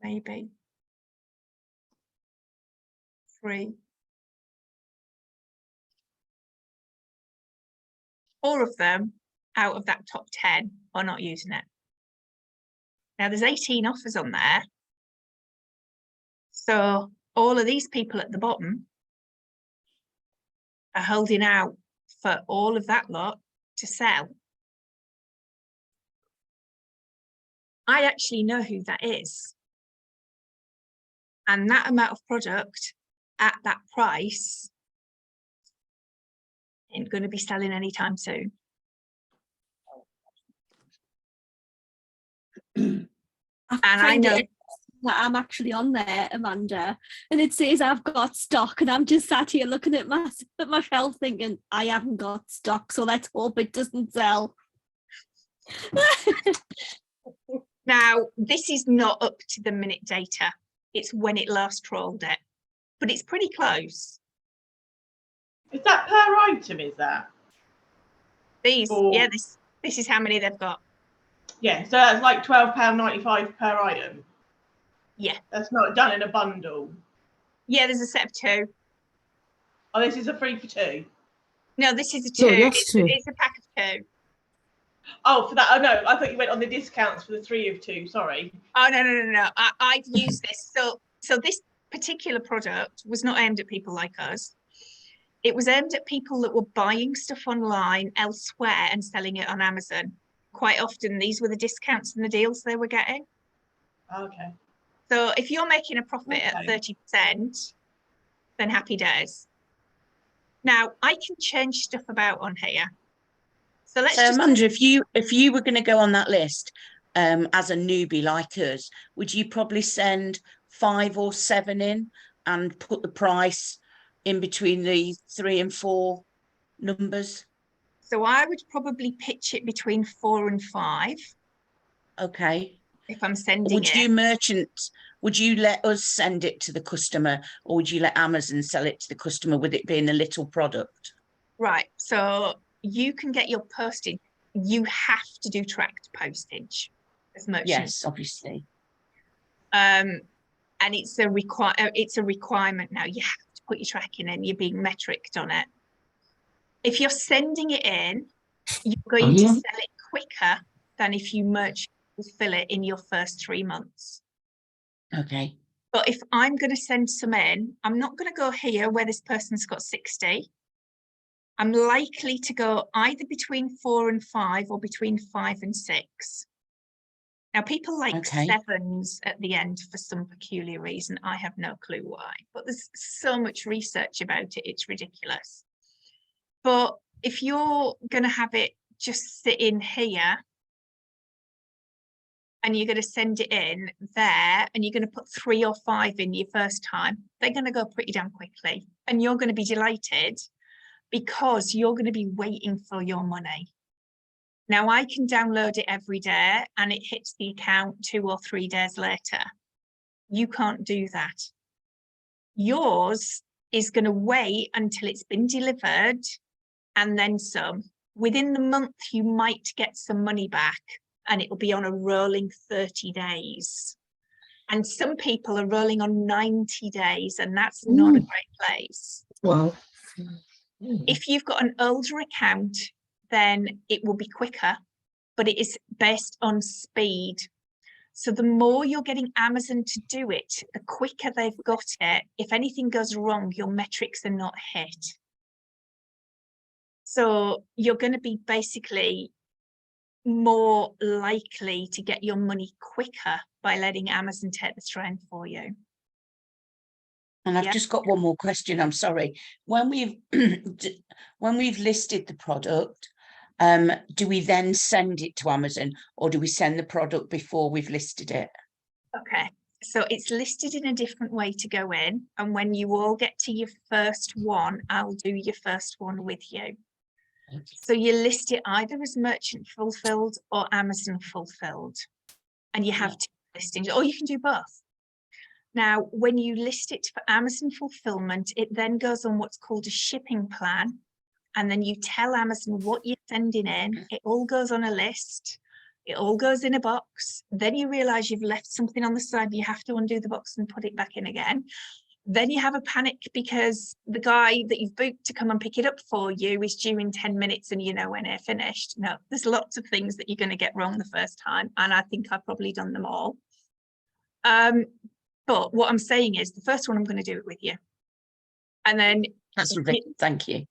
maybe 3, 4 of them out of that top 10 are not using it. Now there's 18 offers on there. So all of these people at the bottom are holding out for all of that lot to sell. I actually know who that is. And that amount of product at that price ain't going to be selling anytime soon. I know that I'm actually on there, Amanda, and it says I've got stock, and I'm just sat here looking at my shelf thinking I haven't got stock, so let's hope it doesn't sell. Now, this is not up to the minute data. It's when it last trawled it, but it's pretty close. Is that per item, is that? These, Or- yeah, this is how many they've got. Yeah, so that's like £12.95 per item. Yeah. That's not done in a bundle. Yeah, there's a set of 2. Oh, this is a 3 for 2. No, this is a No, 2. that's 2. It's a pack of 2. Oh, for that. Oh no, I thought you went on the discounts for the 3 of 2. Sorry. Oh no. I've used this. So this particular product was not aimed at people like us. It was aimed at people that were buying stuff online elsewhere and selling it on Amazon. Quite often, these were the discounts and the deals they were getting. Okay. So if you're making a profit at Okay. 30%, then happy days. Now I can change stuff about on here. So let's So just Amanda, if you were going to go on that list as a newbie like us, would you probably send 5 or 7 in and put the price in between the 3 and 4 numbers? So I would probably pitch it between 4 and 5 Okay. if I'm sending Would it. would you let us send it to the customer, or would you let Amazon sell it to the customer with it being a little product? Right, so you can get your postage. You have to do tracked postage as merchants. Yes, obviously. And it's a requirement now. You have to put your tracking in. You're being metriced on it. If you're sending it in, you're going to sell it quicker than if you merchant fill it in your first 3 months. Okay. But if I'm going to send some in, I'm not going to go here where this person's got 60. I'm likely to go either between 4 and 5 or between 5 and 6. Now, people like Okay. 7s at the end for some peculiar reason. I have no clue why, but there's so much research about it, it's ridiculous. But if you're going to have it just sit in here and you're going to send it in there and you're going to put 3 or 5 in your first time, they're going to go pretty damn quickly. And you're going to be delighted because you're going to be waiting for your money. Now, I can download it every day and it hits the account 2 or 3 days later. You can't do that. Yours is going to wait until it's been delivered and then some. Within the month, you might get some money back and it will be on a rolling 30 days. And some people are rolling on 90 days and that's not a great place. Wow. If you've got an older account, then it will be quicker, but it is based on speed. So the more you're getting Amazon to do it, the quicker they've got it. If anything goes wrong, your metrics are not hit. So you're going to be basically more likely to get your money quicker by letting Amazon take the strain for you. And I've Yeah. just got one more question. I'm sorry. When we've when we've listed the product, do we then send it to Amazon, or do we send the product before we've listed it? Okay, so it's listed in a different way to go in, and when you all get to your first one, I'll do your first one with you. So you list it either as merchant fulfilled or Amazon fulfilled, and you have two listings, or you can do both. Now, when you list it for Amazon fulfillment, it then goes on what's called a shipping plan. And then you tell Amazon what you're sending in. It all goes on a list. It all goes in a box. Then you realize you've left something on the side. You have to undo the box and put it back in again. Then you have a panic because the guy that you've booked to come and pick it up for you is due in 10 minutes and you know when they're finished. No, there's lots of things that you're going to get wrong the first time. And I think I've probably done them all. But what I'm saying is the first one, I'm going to do it with you. And then That's lovely. Thank you.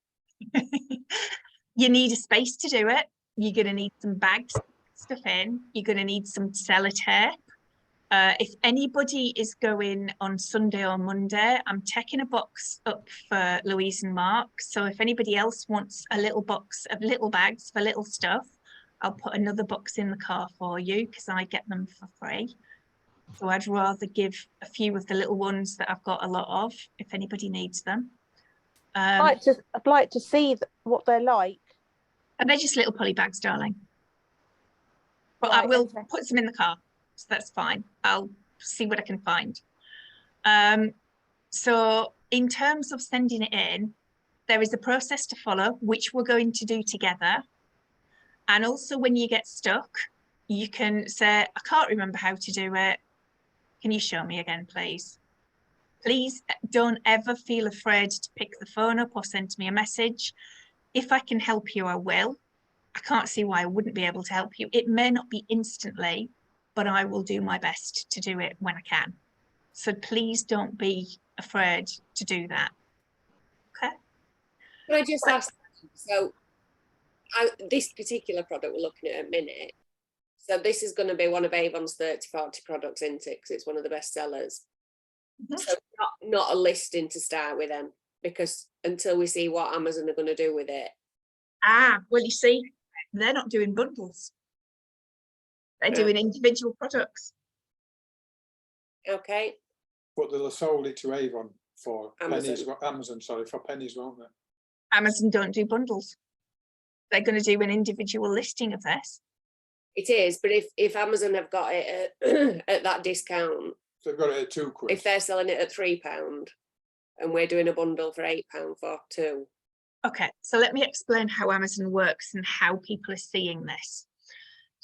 You need a space to do it. You're going to need some bags, stuff in. You're going to need some sellotape. If anybody is going on Sunday or Monday, I'm taking a box up for Louise and Mark. So if anybody else wants a little box of little bags for little stuff, I'll put another box in the car for you because I get them for free. So I'd rather give a few of the little ones that I've got a lot of, if anybody needs them. I'd like to see what they're like. And they're just little poly bags, darling. But I Right, will okay. put some in the car, so that's fine. I'll see what I can find. So in terms of sending it in, there is a process to follow, which we're going to do together. And also when you get stuck, you can say, I can't remember how to do it. Can you show me again, please? Please don't ever feel afraid to pick the phone up or send me a message. If I can help you, I will. I can't see why I wouldn't be able to help you. It may not be instantly, but I will do my best to do it when I can. So please don't be afraid to do that. Okay. Can I just ask, so this particular product we're looking at a minute, so this is going to be one of Avon's 30-40 products, isn't it? Because it's one of the best sellers. Mhm. So not a listing to start with then, because until we see what Amazon are going to do with it. Well, you see, they're not doing bundles. They're doing individual products. Okay. But they'll have sold it to Avon for Amazon. pennies, Amazon, sorry, for pennies, won't they? Amazon don't do bundles. They're going to do an individual listing of this. It is, but if Amazon have got it at that discount, So they've got it at £2. if they're selling it at £3 and we're doing a bundle for £8 for 2. Okay, so let me explain how Amazon works and how people are seeing this.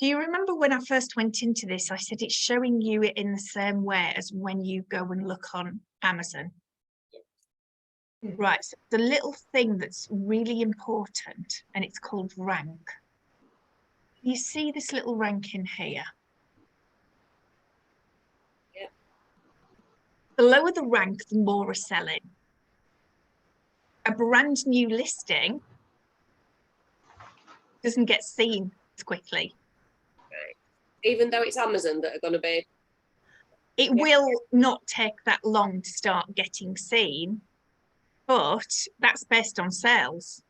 Do you remember when I first went into this, I said it's showing you it in the same way as when you go and look on Amazon? Right, so the little thing that's really important, and it's called rank. You see this little rank in here? Yeah. The lower the rank, the more are selling. A brand new listing doesn't get seen as quickly. Even though it's Amazon that are going to be. It will not take that long to start getting seen, but that's based on sales.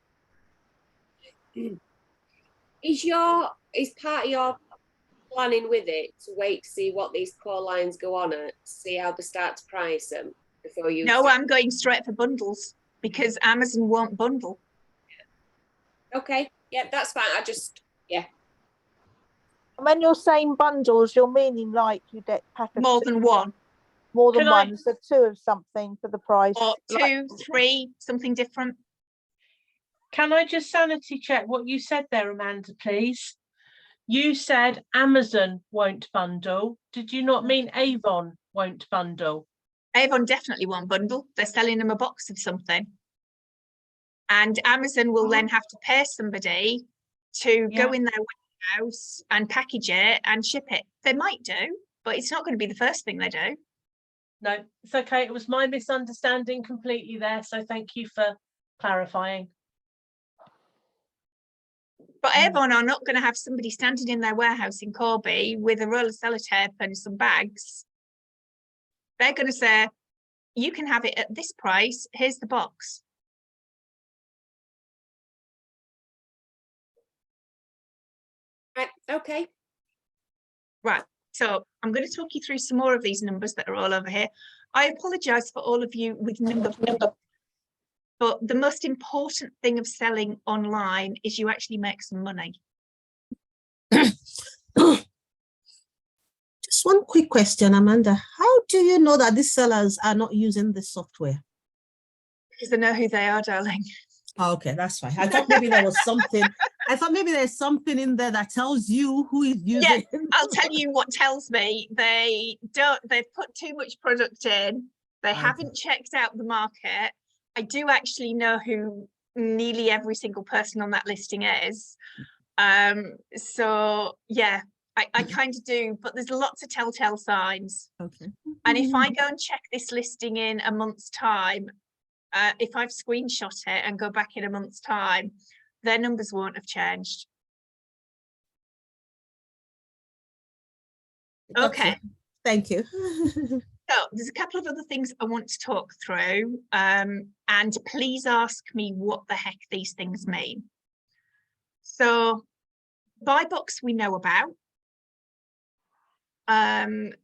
Is part of your planning with it to wait to see what these core lines go on at, see how they start to price them before you? No, I'm going straight for bundles because Amazon won't bundle. Okay, yeah, that's fine. When you're saying bundles, you're meaning like you get pack of More two, than one, more than Can I- one, so 2 of something for the price. or like- 2, 3, something different. Can I just sanity check what you said there, Amanda, please? You said Amazon won't bundle. Did you not mean Avon won't bundle? Avon definitely won't bundle. They're selling them a box of something. And Amazon will then have to pay somebody to go in their warehouse and package it and ship it. They might do, but it's not going to be the first thing they do. No, it's okay. It was my misunderstanding completely there. So thank you for clarifying. But Avon are not going to have somebody standing in their warehouse in Corby with a roll of sellotape and some bags. They're going to say, you can have it at this price. Here's the box. Right, okay. Right, so I'm going to talk you through some more of these numbers that are all over here. I apologize for all of you with number, but the most important thing of selling online is you actually make some money. Just one quick question, Amanda. How do you know that these sellers are not using this software? Because I know who they are, darling. Oh, okay, that's fine. I thought maybe there was something. I thought maybe there's something in there that tells you who is using. I'll tell you what tells me they've put too much product in. They haven't checked out the market. I do actually know who nearly every single person on that listing is. So yeah, I kind of do, but there's lots of telltale signs. Okay. And if I go and check this listing in a month's time, if I've screenshot it and go back in a month's time, their numbers won't have changed. Okay. Thank you. So there's a couple of other things I want to talk through, and please ask me what the heck these things mean. So buy box we know about.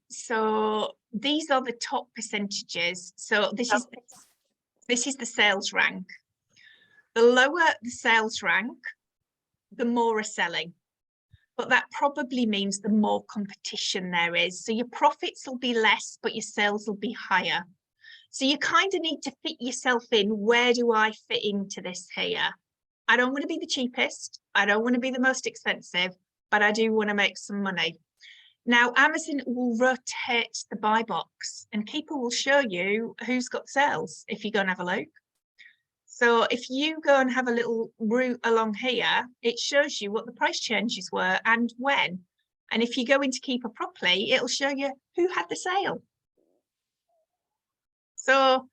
So these are the top percentages. So this is the sales rank. The lower the sales rank, the more are selling. But that probably means the more competition there is. So your profits will be less, but your sales will be higher. So you kind of need to fit yourself in. Where do I fit into this here? I don't want to be the cheapest. I don't want to be the most expensive, but I do want to make some money. Now, Amazon will rotate the buy box and Keeper will show you who's got sales if you go and have a look. So if you go and have a little route along here, it shows you what the price changes were and when. And if you go into Keeper properly, it'll show you who had the sale. So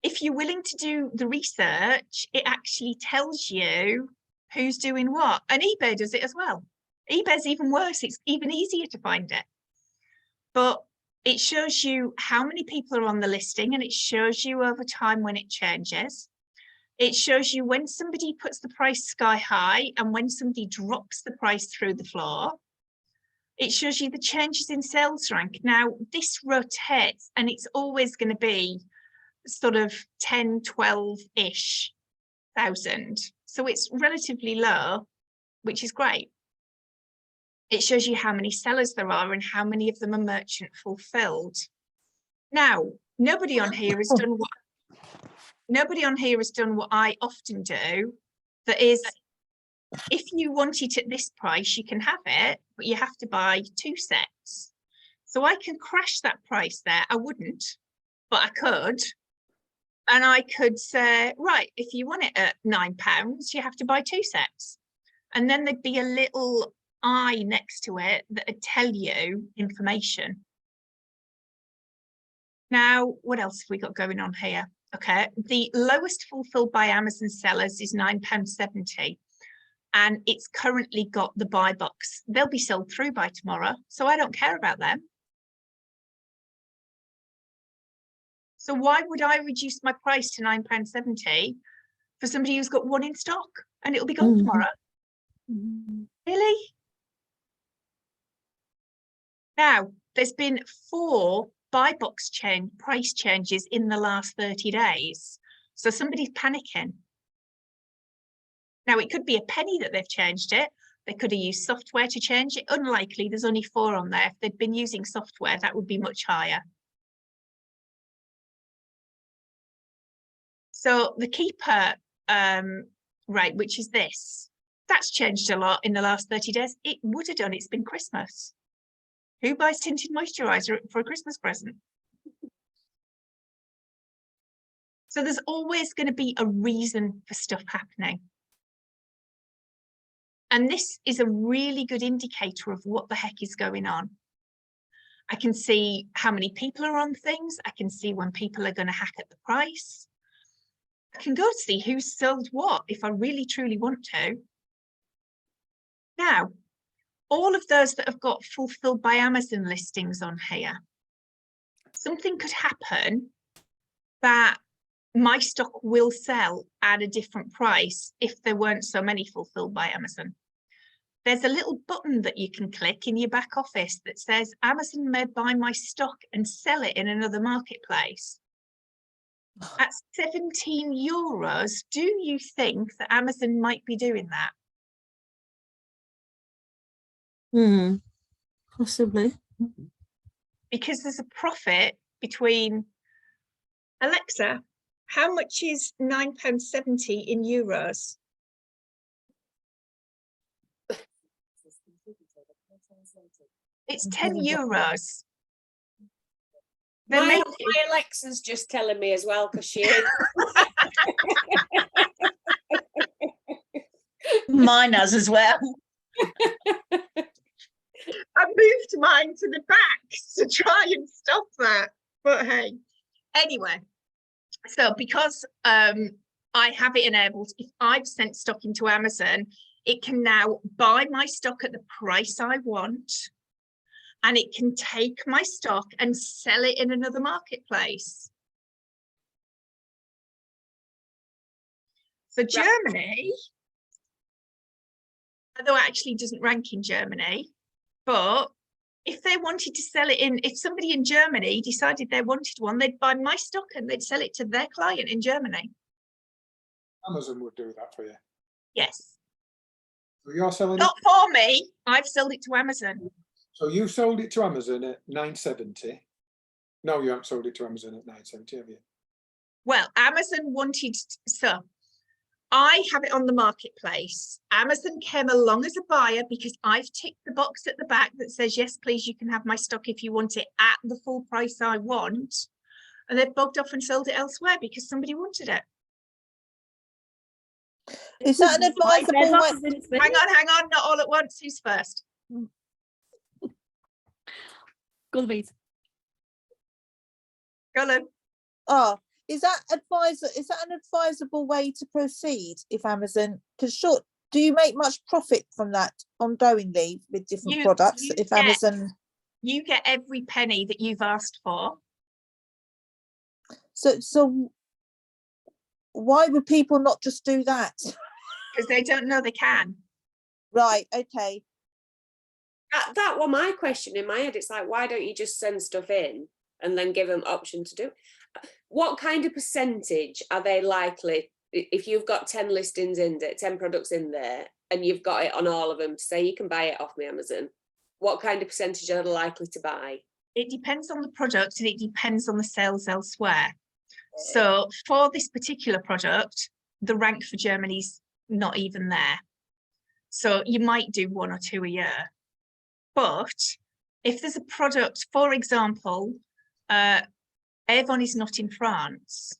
if you're willing to do the research, it actually tells you who's doing what. And eBay does it as well. eBay's even worse. It's even easier to find it. But it shows you how many people are on the listing and it shows you over time when it changes. It shows you when somebody puts the price sky high and when somebody drops the price through the floor. It shows you the changes in sales rank. Now, this rotates and it's always going to be sort of 10, 12-ish thousand. So it's relatively low, which is great. It shows you how many sellers there are and how many of them are merchant fulfilled. Now, nobody on here has done what I often do. That is, if you want it at this price, you can have it, but you have to buy 2 sets. So I can crash that price there. I wouldn't, but I could. And I could say, right, if you want it at £9, you have to buy 2 sets. And then there'd be a little eye next to it that would tell you information. Now, what else have we got going on here? Okay, the lowest fulfilled by Amazon sellers is £9.70. And it's currently got the buy box. They'll be sold through by tomorrow, so I don't care about them. So why would I reduce my price to £9.70 for somebody who's got 1 in stock and it'll be gone tomorrow? Really? Now, there's been 4 buy box price changes in the last 30 days. So somebody's panicking. Now, it could be a penny that they've changed it. They could have used software to change it. Unlikely, there's only 4 on there. If they'd been using software, that would be much higher. So the Keeper rate, which is this, that's changed a lot in the last 30 days. It would have done, it's been Christmas. Who buys tinted moisturiser for a Christmas present? So there's always going to be a reason for stuff happening. And this is a really good indicator of what the heck is going on. I can see how many people are on things. I can see when people are going to hack at the price. I can go see who's sold what if I really truly want to. Now, all of those that have got fulfilled by Amazon listings on here, something could happen that my stock will sell at a different price if there weren't so many fulfilled by Amazon. there's a little button that you can click in your back office that says Amazon may buy my stock and sell it in another marketplace. At 17 euros, do you think that Amazon might be doing that? Possibly. Because there's a profit between, Alexa, how much is £9.70 in euros? It's 10 euros. They're My, making- my Alexa's just telling me as well, because she is. Mine has as well. I moved mine to the back to try and stop that, but hey, anyway, so because I have it enabled, if I've sent stock into Amazon, it can now buy my stock at the price I want, and it can take my stock and sell it in another marketplace. For Germany, although it actually doesn't rank in Germany, but if they wanted to sell it in, if somebody in Germany decided they wanted one, they'd buy my stock and they'd sell it to their client in Germany. Amazon would do that for you. Yes. So you're selling it, Not for me. I've sold it to Amazon. so you sold it to Amazon at 9.70. No, you haven't sold it to Amazon at 9.70, have you? Well, Amazon wanted, so I have it on the marketplace. Amazon came along as a buyer because I've ticked the box at the back that says, yes, please, you can have my stock if you want it at the full price I want. And they've bogged off and sold it elsewhere because somebody wanted it. Is that an There's advisable way? offers in Spain. Hang on, not all at once. Who's first? Go Louise. Go on. Oh, is that an advisable way to proceed if Amazon, because do you make much profit from that ongoingly with different products you if get- Amazon? You get every penny that you've asked for. So why would people not just do that? Because they don't know they can. Right, okay. That was my question in my head. It's like, why don't you just send stuff in and then give them option to do? What kind of percentage are they likely, if you've got 10 listings in there, 10 products in there, and you've got it on all of them to say you can buy it off me Amazon, what kind of percentage are they likely to buy? It depends on the product and it depends on the sales elsewhere. So for this particular product, the rank for Germany's not even there. So you might do 1 or 2 a year. But if there's a product, for example, Avon is not in France.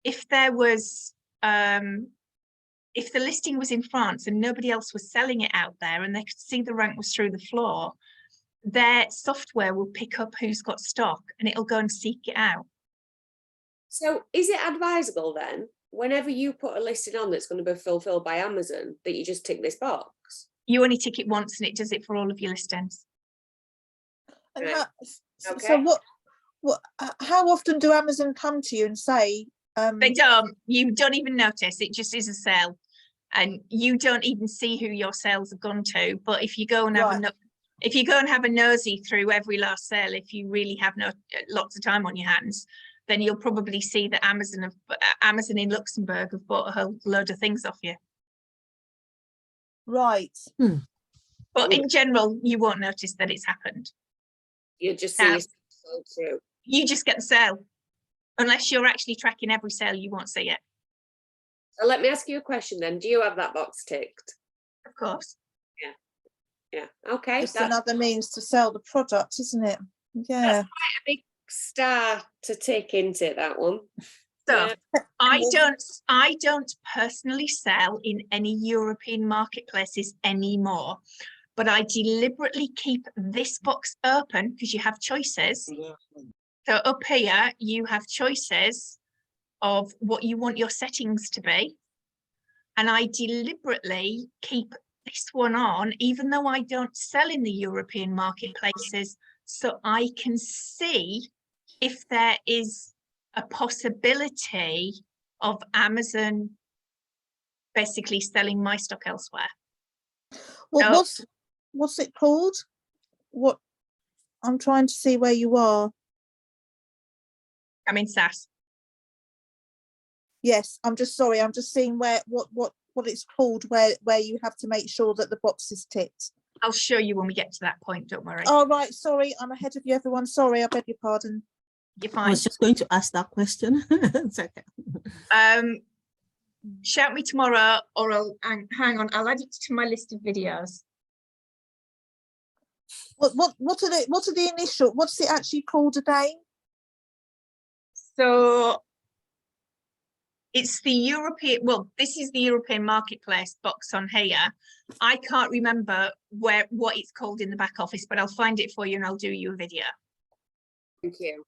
If there was, if the listing was in France and nobody else was selling it out there and they could see the rank was through the floor, their software will pick up who's got stock and it'll go and seek it out. So is it advisable then, whenever you put a listing on that's going to be fulfilled by Amazon, that you just tick this box? You only tick it once and it does it for all of your listings. And Right. so Okay. how often do Amazon come to you and say, They don't, you don't even notice, it just is a sale. And you don't even see who your sales have gone to. But if you go and have Right. if you go and have a nosy through every last sale, if you really have lots of time on your hands, then you'll probably see that Amazon in Luxembourg have bought a whole load of things off you. right, But in general, you won't notice that it's happened. You just see Yeah. it sold through. You just get the sale. Unless you're actually tracking every sale, you won't see it. So let me ask you a question then. Do you have that box ticked? Of course. Yeah. Okay. it's That's another means to sell the product, isn't it? Yeah. a big star to tick into that one. So Yeah. I don't personally sell in any European marketplaces anymore, but I deliberately keep this box open because you have choices. So up here, you have choices of what you want your settings to be. And I deliberately keep this one on, even though I don't sell in the European marketplaces, so I can see if there is a possibility of Amazon basically selling my stock elsewhere. Well, So- what's it called? What, I'm trying to see where you are. I'm in SAS. Yes, I'm just sorry. I'm just seeing where what it's called, where you have to make sure that the box is ticked. I'll show you when we get to that point, don't worry. Oh, right. Sorry, I'm ahead of you, everyone. Sorry, I beg your pardon. You're I fine. was just going to ask that question. It's okay. Shout me tomorrow, or hang on, I'll add it to my list of videos. What are the initial? What's it actually called again? So it's the European, well, this is the European Marketplace box on here. I can't remember what it's called in the back office, but I'll find it for you and I'll do you a video. Thank you.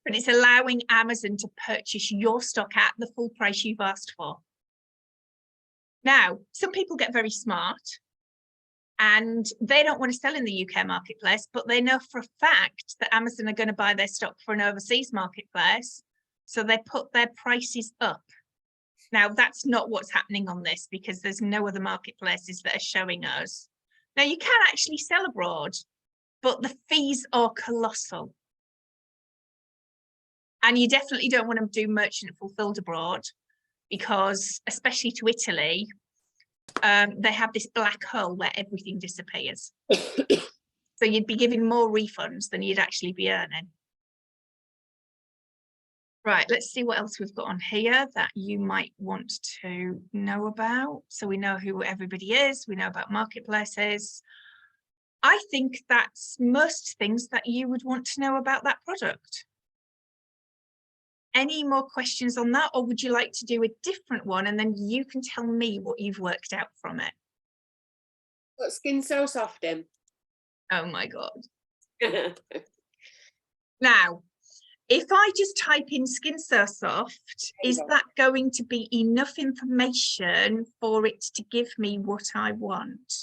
But it's allowing Amazon to purchase your stock at the full price you've asked for. Now, some people get very smart and they don't want to sell in the UK marketplace, but they know for a fact that Amazon are going to buy their stock for an overseas marketplace. So they put their prices up. Now, that's not what's happening on this because there's no other marketplaces that are showing us. Now, you can actually sell abroad, but the fees are colossal. And you definitely don't want to do merchant fulfilled abroad because, especially to Italy, they have this black hole where everything disappears. So you'd be giving more refunds than you'd actually be earning. Right, let's see what else we've got on here that you might want to know about. So we know who everybody is, we know about marketplaces. I think that's most things that you would want to know about that product. Any more questions on that, or would you like to do a different one and then you can tell me what you've worked out from it? Got Skin So Soft in. Oh my God. Now, if I just type in Skin So Soft, is that going to be enough information for it to give me what I want?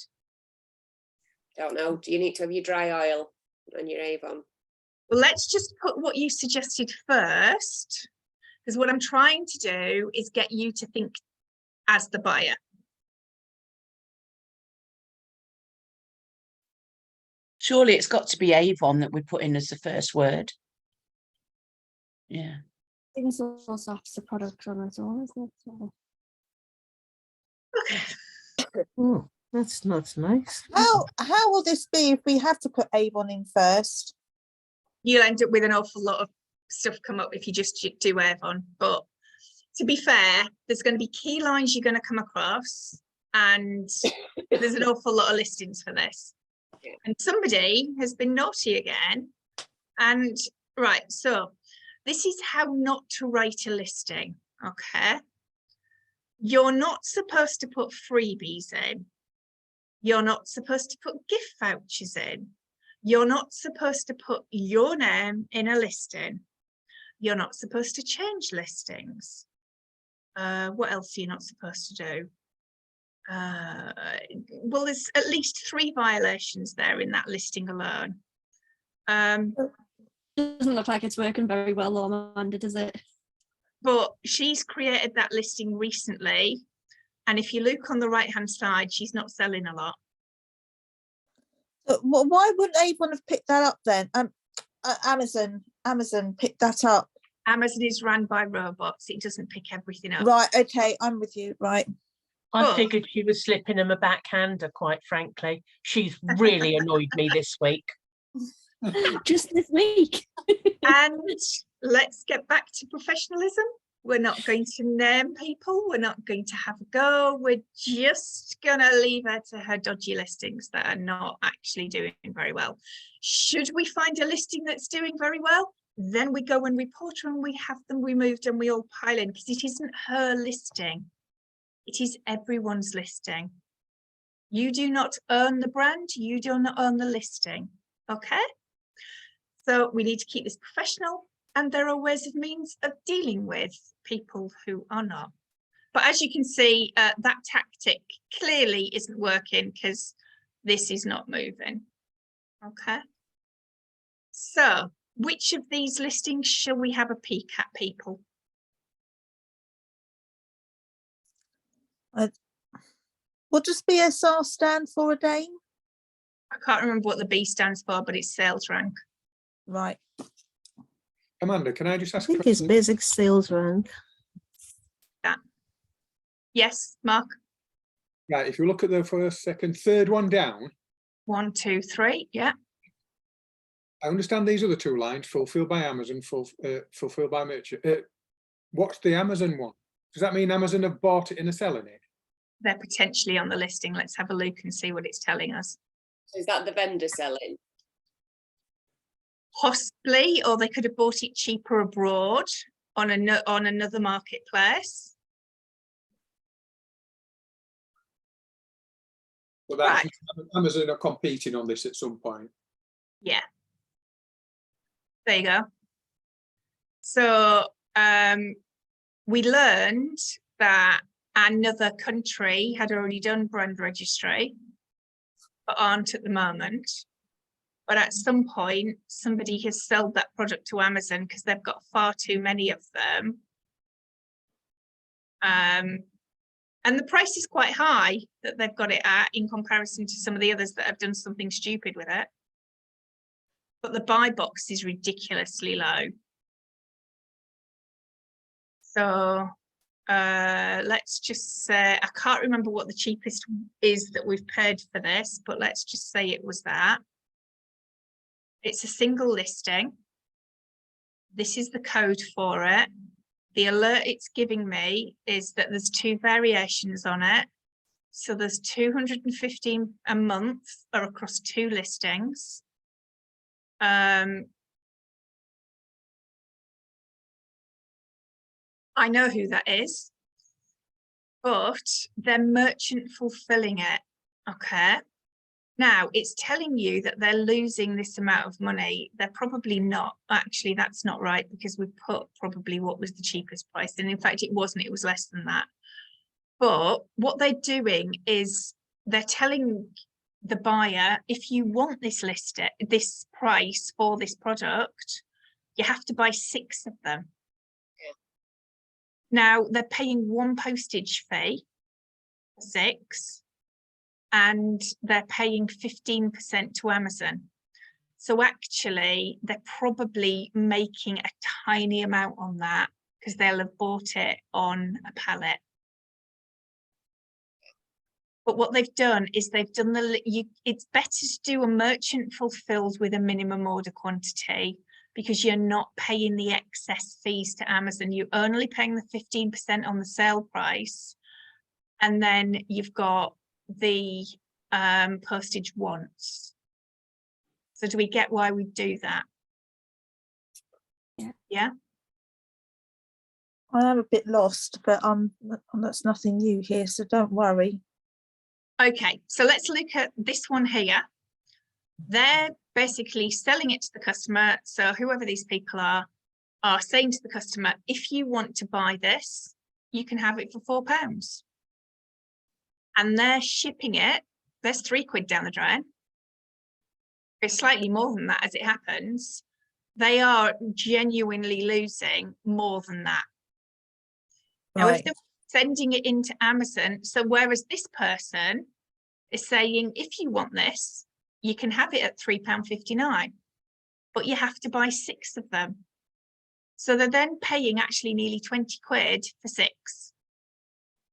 Don't know. Do you need to have your dry oil and your Avon? Well, let's just put what you suggested first, because what I'm trying to do is get you to think as the buyer. Surely it's got to be Avon that we put in as the first word. Yeah. Skin So Soft's the product on it all, isn't it? So- Okay. Oh, that's not nice. How will this be if we have to put Avon in first? You'll end up with an awful lot of stuff come up if you just do Avon. But to be fair, there's going to be key lines you're going to come across, and there's an awful lot of listings for this. And somebody has been naughty again. And right, so this is how not to write a listing. Okay. You're not supposed to put freebies in. You're not supposed to put gift vouchers in. You're not supposed to put your name in a listing. You're not supposed to change listings. What else are you not supposed to do? Well, there's at least 3 violations there in that listing alone. Doesn't look like it's working very well, though, Amanda, does it? But she's created that listing recently. And if you look on the right-hand side, she's not selling a lot. Why wouldn't Avon have picked that up then? Amazon picked that up. Amazon is run by robots. It doesn't pick everything up. Right, okay, I'm with you, right. I But- figured she was slipping him a backhander, quite frankly. She's really annoyed me this week. Just this week. And let's get back to professionalism. We're not going to name people. We're not going to have a go. We're just going to leave her to her dodgy listings that are not actually doing very well. Should we find a listing that's doing very well, then we go and report her and we have them removed and we all pile in, because it isn't her listing. It is everyone's listing. You do not own the brand. You do not own the listing. Okay? So we need to keep this professional, and there are ways and means of dealing with people who are not. But as you can see, that tactic clearly isn't working because this is not moving. Okay. So which of these listings shall we have a peek at, people? What does BSR stand for again? I can't remember what the B stands for, but it's sales rank. Right. Amanda, can I just I ask? think it's basic sales rank. Yes, Mark. Right, if you look at the first, second, third one down, 1, 2, 3. Yeah. I understand these other two lines, fulfilled by Amazon, fulfilled by merchant. What's the Amazon one? Does that mean Amazon have bought it and are selling it? They're potentially on the listing. Let's have a look and see what it's telling us. Is that the vendor selling? Possibly, or they could have bought it cheaper abroad on another marketplace. But that's Right. Amazon are competing on this at some point. Yeah. There you go. So we learned that another country had already done brand registry, but aren't at the moment. But at some point, somebody has sold that product to Amazon because they've got far too many of them. And the price is quite high that they've got it at in comparison to some of the others that have done something stupid with it. But the buy box is ridiculously low. So let's just say, I can't remember what the cheapest is that we've paid for this, but let's just say it was that. It's a single listing. This is the code for it. The alert it's giving me is that there's 2 variations on it. So there's 215 a month or across 2 listings. I know who that is, but they're merchant fulfilling it. Okay. Now it's telling you that they're losing this amount of money. They're probably not. Actually, that's not right because we put probably what was the cheapest price. And in fact, it wasn't, it was less than that. But what they're doing is they're telling the buyer, if you want this this price for this product, you have to buy 6 of them. Now they're paying 1 postage fee for 6. And they're paying 15% to Amazon. So actually, they're probably making a tiny amount on that because they'll have bought it on a pallet. But what they've done is they've done it's better to do a merchant fulfilled with a minimum order quantity because you're not paying the excess fees to Amazon. You're only paying the 15% on the sale price. And then you've got the postage once. So do we get why we do that? Yeah. I am a bit lost, but that's nothing new here, so don't worry. Okay, so let's look at this one here. They're basically selling it to the customer. So whoever these people are saying to the customer, if you want to buy this, you can have it for £4. And they're shipping it. There's £3 down the drain. It's slightly more than that as it happens. They are genuinely losing more than that. Now, if they're sending it into Amazon, so whereas this person is saying, if you want this, you can have it at £3.59, but you have to buy 6 of them. So they're then paying actually nearly 20 quid for 6.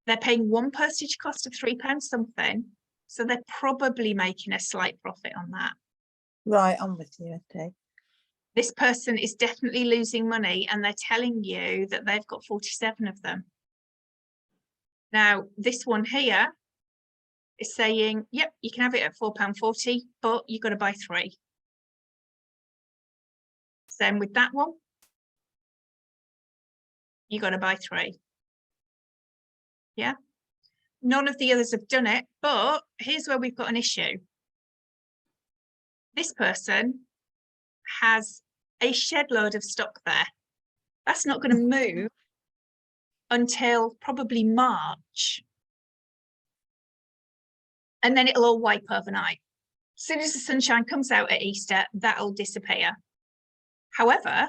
They're paying 1 postage cost of £3 something. So they're probably making a slight profit on that. Right, I'm with you, okay. This person is definitely losing money and they're telling you that they've got 47 of them. Now, this one here is saying, yep, you can have it at £4.40, but you've got to buy 3. Same with that one. You got to buy 3. Yeah. None of the others have done it, but here's where we've got an issue. This person has a shed load of stock there. That's not going to move until probably March. And then it'll all wipe overnight. As soon as the sunshine comes out at Easter, that'll disappear. However,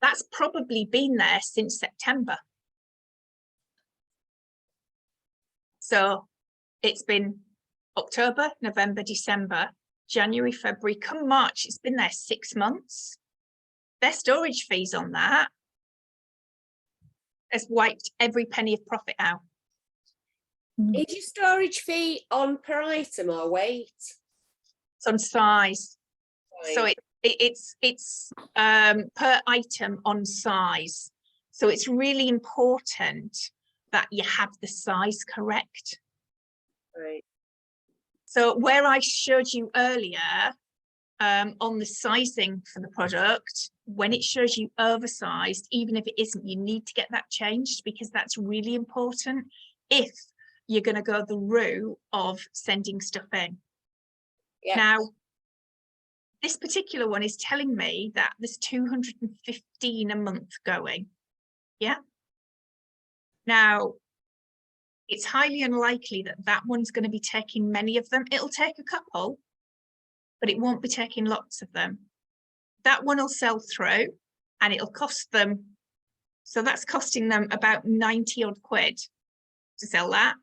that's probably been there since September. So it's been October, November, December, January, February, come March, it's been there 6 months. Their storage fees on that has wiped every penny of profit out. Is your storage fee on per item or weight? It's on size. So Right. it's per item on size. So it's really important that you have the size correct. Right. So where I showed you earlier on the sizing for the product, when it shows you oversized, even if it isn't, you need to get that changed, because that's really important if you're going to go the route of sending stuff in. Yeah. Now, this particular one is telling me that there's 215 a month going. Yeah. Now, it's highly unlikely that that one's going to be taking many of them. It'll take a couple, but it won't be taking lots of them. That one will sell through and it'll cost them. So that's costing them about 90 odd quid to sell that.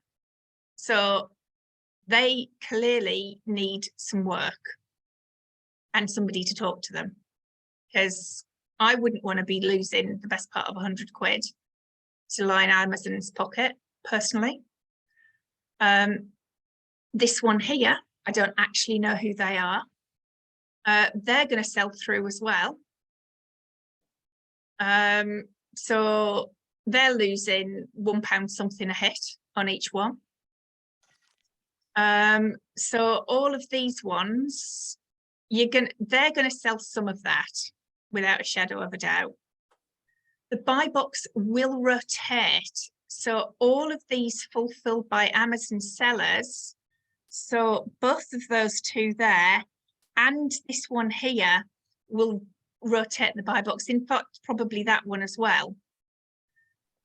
So they clearly need some work and somebody to talk to them, because I wouldn't want to be losing the best part of 100 quid to line Amazon's pocket personally. This one here, I don't actually know who they are. They're going to sell through as well. So they're losing £1 something a hit on each one. So all of these ones, they're going to sell some of that without a shadow of a doubt. The buy box will rotate. So all of these fulfilled by Amazon sellers, so both of those two there and this one here will rotate the buy box. In fact, probably that one as well.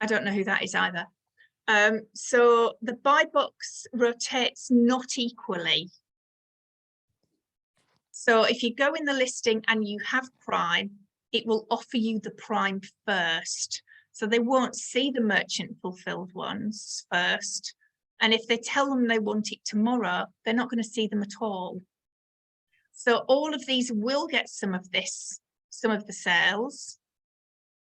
I don't know who that is either. So the buy box rotates not equally. So if you go in the listing and you have Prime, it will offer you the Prime first. So they won't see the merchant fulfilled ones first. And if they tell them they want it tomorrow, they're not going to see them at all. So all of these will get some of this, some of the sales.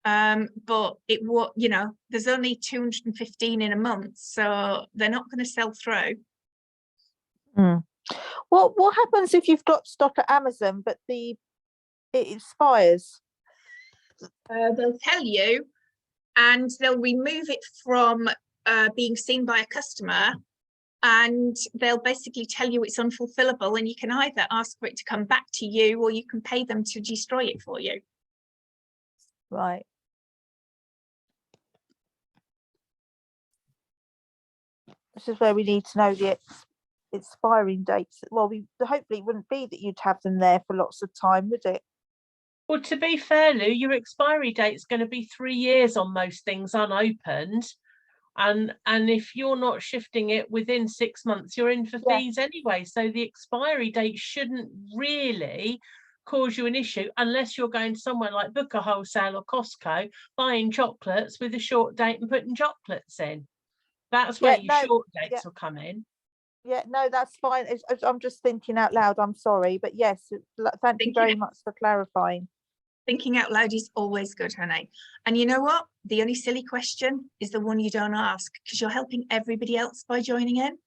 But it will, you know, there's only 215 in a month, so they're not going to sell through. What happens if you've got stock at Amazon but it expires? They'll tell you, and they'll remove it from being seen by a customer, and they'll basically tell you it's unfulfillable, and you can either ask for it to come back to you or you can pay them to destroy it for you. Right. This is where we need to know the expiring dates. Well, hopefully it wouldn't be that you'd have them there for lots of time, would it? Well, to be fair, Lou, your expiry date's going to be 3 years on most things unopened. And if you're not shifting it within 6 months, you're in for fees anyway. So the expiry date shouldn't really cause you an issue unless you're going to somewhere like Booker Wholesale or Costco, buying chocolates with a short date and putting chocolates in. That's where your short dates will come in. Yeah, no, that's fine. I'm just thinking out loud. I'm sorry, but yes, thank you very much for clarifying. Thinking out loud is always good, honey. And you know what? The only silly question is the one you don't ask, because you're helping everybody else by joining in.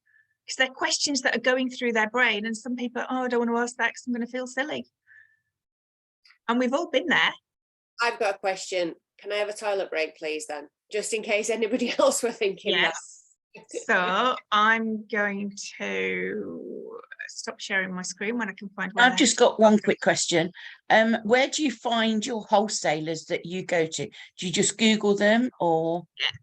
Because they're questions that are going through their brain, and some people, oh, I don't want to ask that because I'm going to feel silly. And we've all been there. I've got a question. Can I have a toilet break, please, then? Just in case anybody else were thinking that. So I'm going to stop sharing my screen when I can find where I've just got one quick question. Where do you find your wholesalers that you go to? Do you just Google them or? Yeah.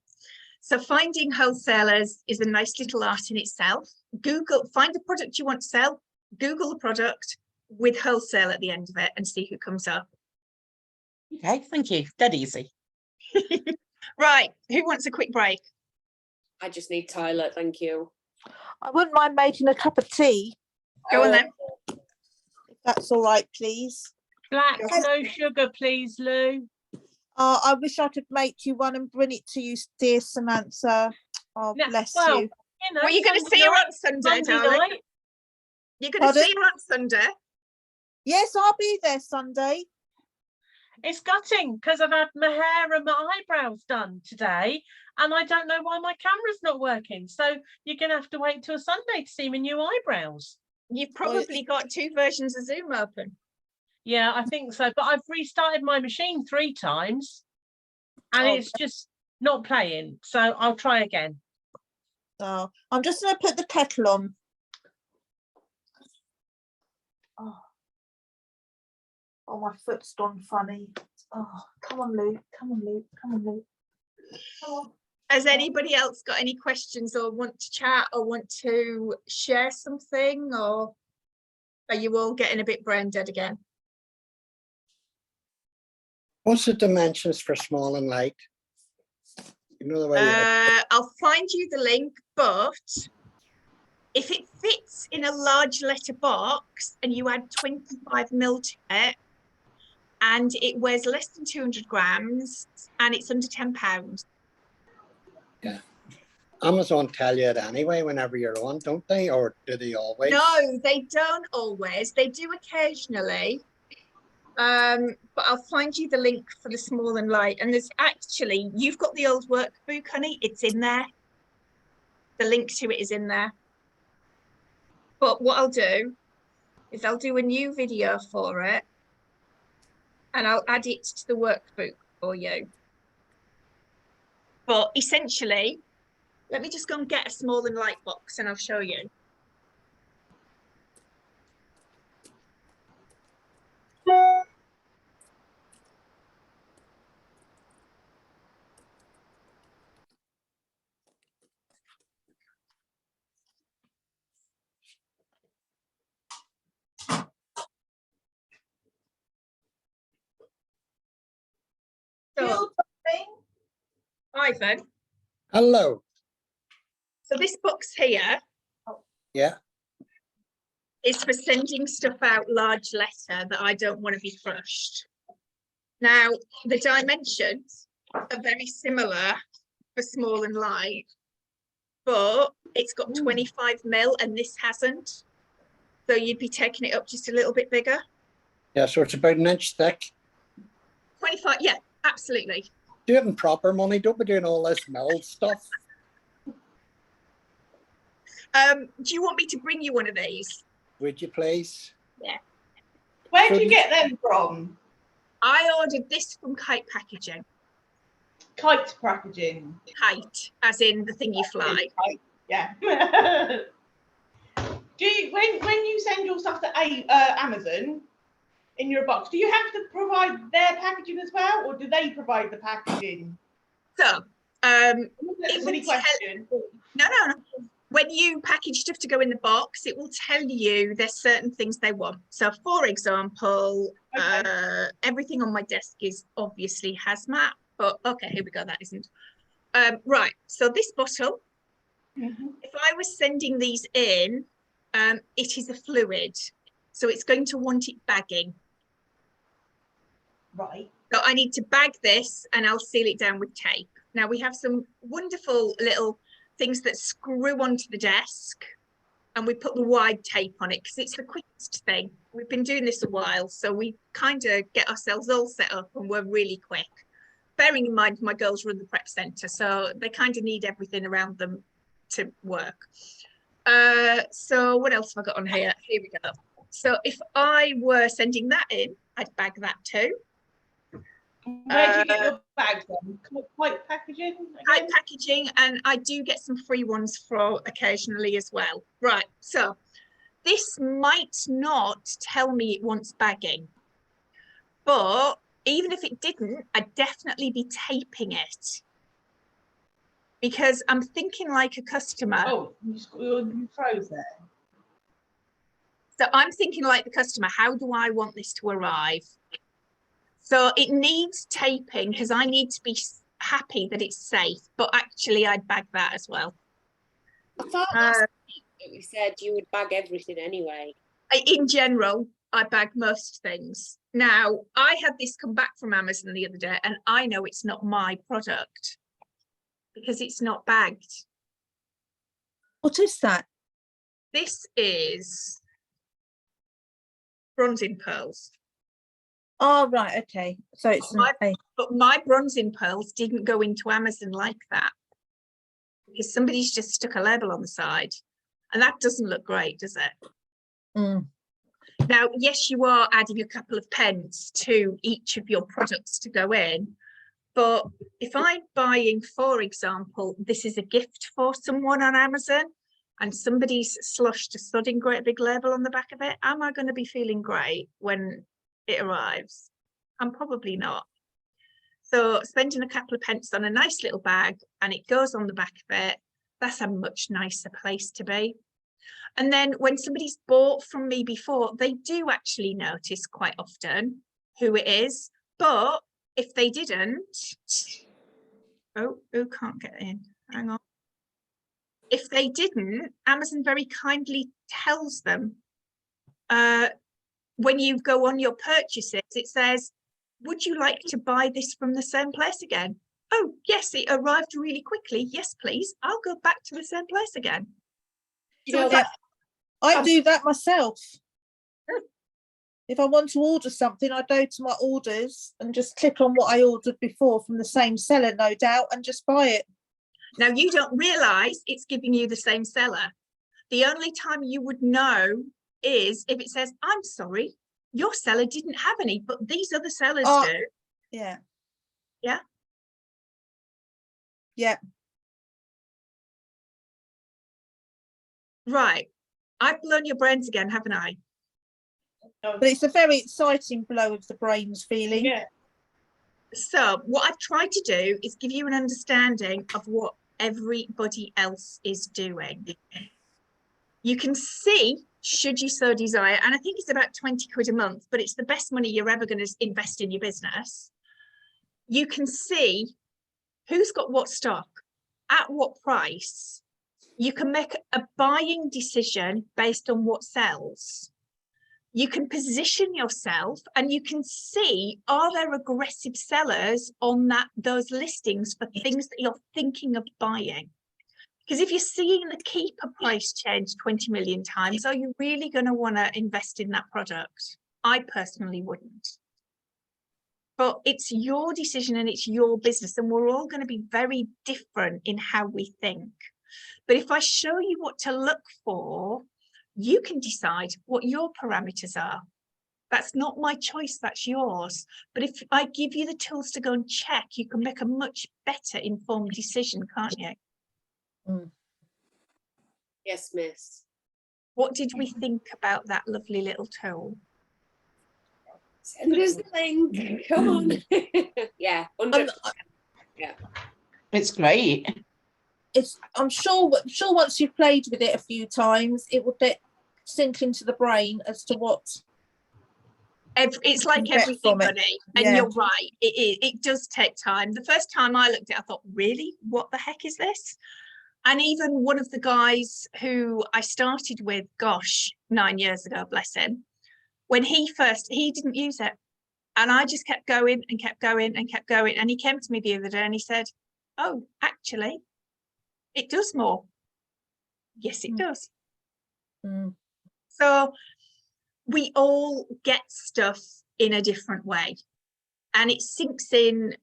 So finding wholesalers is a nice little art in itself. Find the product you want to sell, Google the product with wholesale at the end of it and see who comes up. Okay, thank you. Dead easy. Right, who wants a quick break? I just need toilet, thank you. I wouldn't mind making a cup of tea. Go on then. If that's all right, please. Black, no sugar, please, Lou. I wish I could make you one and bring it to you, dear Samantha. Oh, bless you. You know, Well, you're going to Sunday see her night- on Sunday, Sunday darling. night. You're going to Pardon? see her on Sunday. Yes, I'll be there Sunday. It's gutting because I've had my hair and my eyebrows done today, and I don't know why my camera's not working. So you're going to have to wait till Sunday to see my new eyebrows. You've Well, probably got 2 versions of Zoom open. Yeah, I think so. But I've restarted my machine 3 times, and Oh, it's just not playing. So I'll try again. So I'm just going to put the kettle on. Oh, my foot's gone funny. Oh, come on, Luke. Come on, Luke. Come on, Luke. Come on. Has anybody else got any questions or want to chat or want to share something, or are you all getting a bit brain dead again? What's the dimensions for small and light? You know the way. I'll find you the link, but if it fits in a large letter box and you add 25 ml to it, and it weighs less than 200 grams and it's under £10. Amazon tell you it anyway whenever you're on, don't they? Or do they always? No, they don't always. They do occasionally. But I'll find you the link for the small and light. And there's actually, you've got the old workbook, honey. It's in there. The link to it is in there. But what I'll do is I'll do a new video for it, and I'll add it to the workbook for you. But essentially, let me just go and get a small and light box and I'll show you. So, Ivan, Hello. so this box here Yeah. is for sending stuff out large letter that I don't want to be crushed. Now, the dimensions are very similar for small and light, but it's got 25 ml and this hasn't. So you'd be taking it up just a little bit bigger. Yeah, so it's about an inch thick. 25, yeah, absolutely. Do it in proper money. Don't be doing all this mill stuff. Do you want me to bring you one of these? Would you please? Where So do you you- get them from? I ordered this from Kite Packaging. Kite packaging. Kite, as in the thing you fly. Yeah. Do you, when you send your stuff to Amazon in your box, do you have to provide their packaging as well, or do they provide the packaging? So, That's a it silly will tell- question. no. When you package stuff to go in the box, it will tell you there's certain things they want. So, for example, Okay. everything on my desk is obviously hazmat, but okay, here we go, that isn't. Right, so this bottle, if I was sending these in, it is a fluid, so it's going to want it bagging. Right. So I need to bag this and I'll seal it down with tape. Now we have some wonderful little things that screw onto the desk, and we put the wide tape on it because it's the quickest thing. We've been doing this a while, so we kind of get ourselves all set up and we're really quick. Bearing in mind my girls run the prep centre, so they kind of need everything around them to work. So what else have I got on here? Here we go. So if I were sending that in, I'd bag that too. Where do you get your bags from? Kite packaging? Kite again? Packaging, and I do get some free ones for occasionally as well. Right, so this might not tell me it wants bagging, but even if it didn't, I'd definitely be taping it, because I'm thinking like a customer. Oh, you froze there. So I'm thinking like the customer, how do I want this to arrive? So it needs taping because I need to be happy that it's safe, but actually I'd bag that as well. I thought last week that we said you would bag everything anyway. In general, I bag most things. Now, I had this come back from Amazon the other day and I know it's not my product because it's not bagged. What is that? This is bronzing pearls. Oh, right, okay. So it's But my bronzing pearls didn't go into Amazon like that, because somebody's just stuck a label on the side, and that doesn't look great, does it? Mm. Now, yes, you are adding a couple of pence to each of your products to go in, but if I'm buying, for example, this is a gift for someone on Amazon, and somebody's sloshed a sodding great big label on the back of it, am I going to be feeling great when it arrives? I'm probably not. So spending a couple of pence on a nice little bag and it goes on the back of it, that's a much nicer place to be. And then when somebody's bought from me before, they do actually notice quite often who it is. But if they didn't, oh, who can't get in? Hang on. If they didn't, Amazon very kindly tells them when you go on your purchases, it says, would you like to buy this from the same place again? Oh, yes, it arrived really quickly. Yes, please. I'll go back to the same place again. You know that I do that myself. If I want to order something, I go to my orders and just click on what I ordered before from the same seller, no doubt, and just buy it. Now, you don't realise it's giving you the same seller. The only time you would know is if it says, I'm sorry, your seller didn't have any, but these other sellers do. Yeah. Yeah. Yeah. Right. I've blown your brains again, haven't I? But it's a very exciting blow of the brains feeling. Yeah. So what I've tried to do is give you an understanding of what everybody else is doing. You can see, should you so desire, and I think it's about 20 quid a month, but it's the best money you're ever going to invest in your business. You can see who's got what stock, at what price. You can make a buying decision based on what sells. You can position yourself and you can see, are there aggressive sellers on those listings for things that you're thinking of buying? Because if you're seeing the keeper price change 20 million times, are you really going to want to invest in that product? I personally wouldn't. But it's your decision and it's your business, and we're all going to be very different in how we think. But if I show you what to look for, you can decide what your parameters are. That's not my choice, that's yours. But if I give you the tools to go and check, you can make a much better informed decision, can't you? Mm. Yes, miss. What did we think about that lovely little tool? Send us the link. Come on. Yeah, 100%. Yeah. It's great. I'm sure once you've played with it a few times, it will sink into the brain as to what It's like everything, honey, and you're right. It does take time. The first time I looked at it, I thought, really, what the heck is this? And even one of the guys who I started with, gosh, 9 years ago, bless him, when he didn't use it, and I just kept going and kept going and kept going, and he came to me the other day and he said, oh, actually, it does more. Yes, it does. Mm. So we all get stuff in a different way, and it sinks in,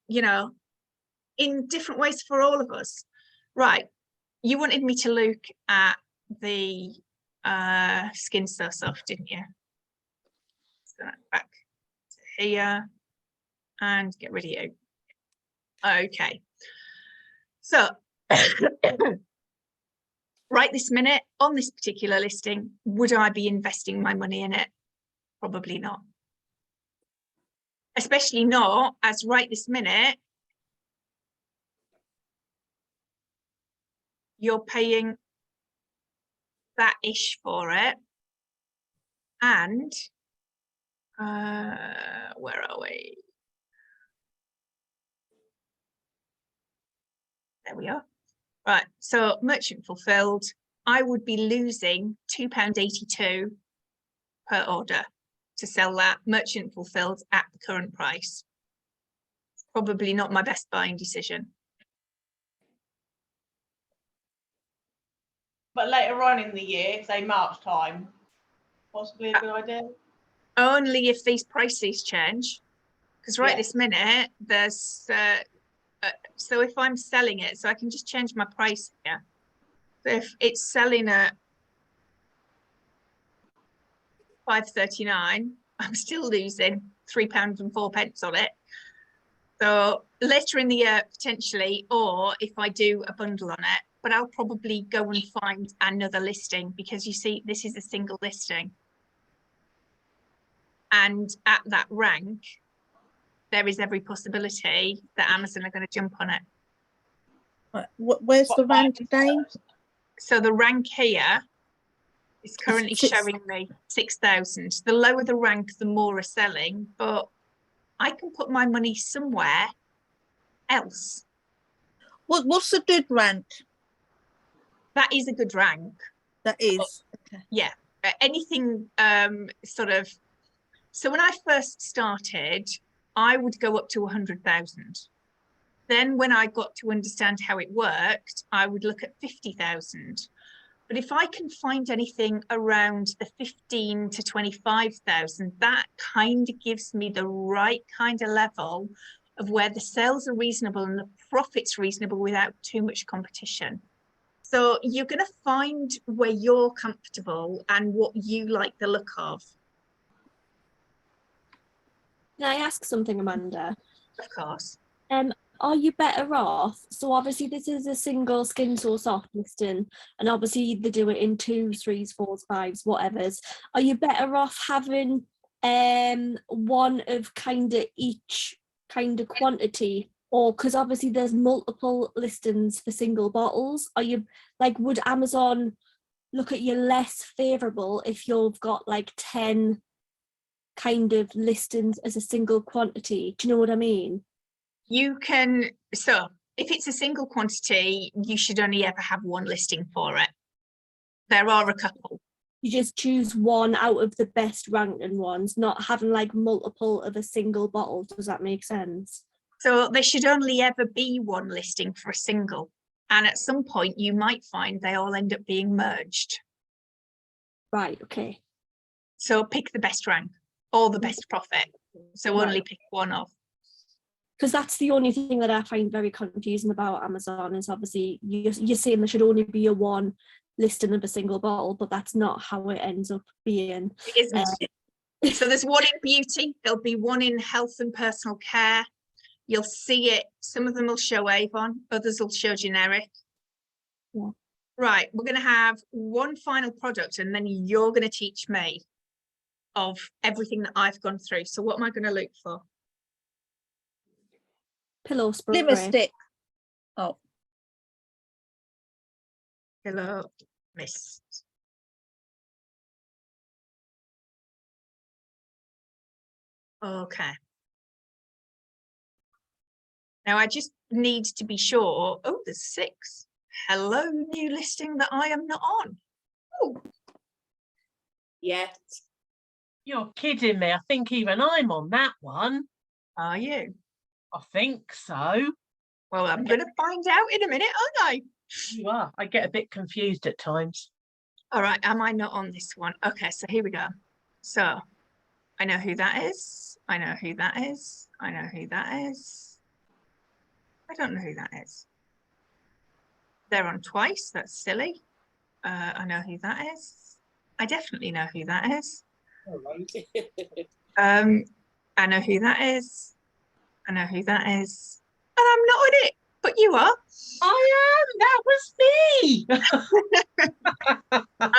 you know, in different ways for all of us. Right. You wanted me to look at the Skin So Soft, didn't you? So back to here and get rid of you. Okay. So right this minute on this particular listing, would I be investing my money in it? Probably not. Especially not as right this minute you're paying that-ish for it. And where are we? There we are. Right, so merchant fulfilled, I would be losing £2.82 per order to sell that merchant fulfilled at the current price. Probably not my best buying decision. but later on in the year, say March time, possibly a good idea. Only if these prices change. Because right Yeah. this minute, there's, so if I'm selling it, so I can just change my price here. So if it's selling at £5.39, I'm still losing £3.04 on it. So later in the year, potentially, or if I do a bundle on it, but I'll probably go and find another listing because you see, this is a single listing. And at that rank, there is every possibility that Amazon are going to jump on it. Right, where's the rank, Dane? So the rank here is currently Six- showing me 6,000. The lower the rank, the more are selling, but I can put my money somewhere else. What's the good rank? That is a good rank. That is. Okay. Yeah, anything sort of. So when I first started, I would go up to 100,000. Then when I got to understand how it worked, I would look at 50,000. But if I can find anything around the 15 to 25,000, that kind of gives me the right kind of level of where the sales are reasonable and the profit's reasonable without too much competition. So you're going to find where you're comfortable and what you like the look of. Can I ask something, Amanda? Of course. Are you better off? So obviously this is a single Skin So Soft listing, and obviously they do it in 2s, 3s, 4s, 5s, whatevers. Are you better off having one of kind of each kind of quantity, or because obviously there's multiple listings for single bottles? Are you like, would Amazon look at you less favorable if you've got like 10 kind of listings as a single quantity? Do you know what I mean? You can, so if it's a single quantity, you should only ever have one listing for it. There are a couple. You just choose one out of the best ranking ones, not having like multiple of a single bottle. Does that make sense? So there should only ever be one listing for a single. And at some point you might find they all end up being merged. Right, okay. So pick the best rank or the best profit. So only Right. pick one of. Because that's the only thing that I find very confusing about Amazon is obviously you're saying there should only be a one listing of a single bottle, but that's not how it ends up being. It isn't. So there's one in beauty, there'll be one in health and personal care. You'll see it, some of them will show Avon, others will show generic. Yeah. Right, we're going to have one final product and then you're going to teach me of everything that I've gone through. So what am I going to look for? Pillow spray. Glimmer stick. Oh, Pillow mist. Okay. Now I just need to be sure. Oh, there's 6. Hello, new listing that I am not on. Oh, Yeah. You're kidding me. I think even I'm on that one. are you? I think so. Well, I'm going to find out in a minute, aren't I? You are. I get a bit confused at times. All right, am I not on this one? Okay, so here we go. So I know who that is. I know who that is. I know who that is. I don't know who that is. They're on twice. That's silly. I know who that is. I definitely know who that is. I know who that is. I know who that is. And I'm not on it, but you are. I am. That was me.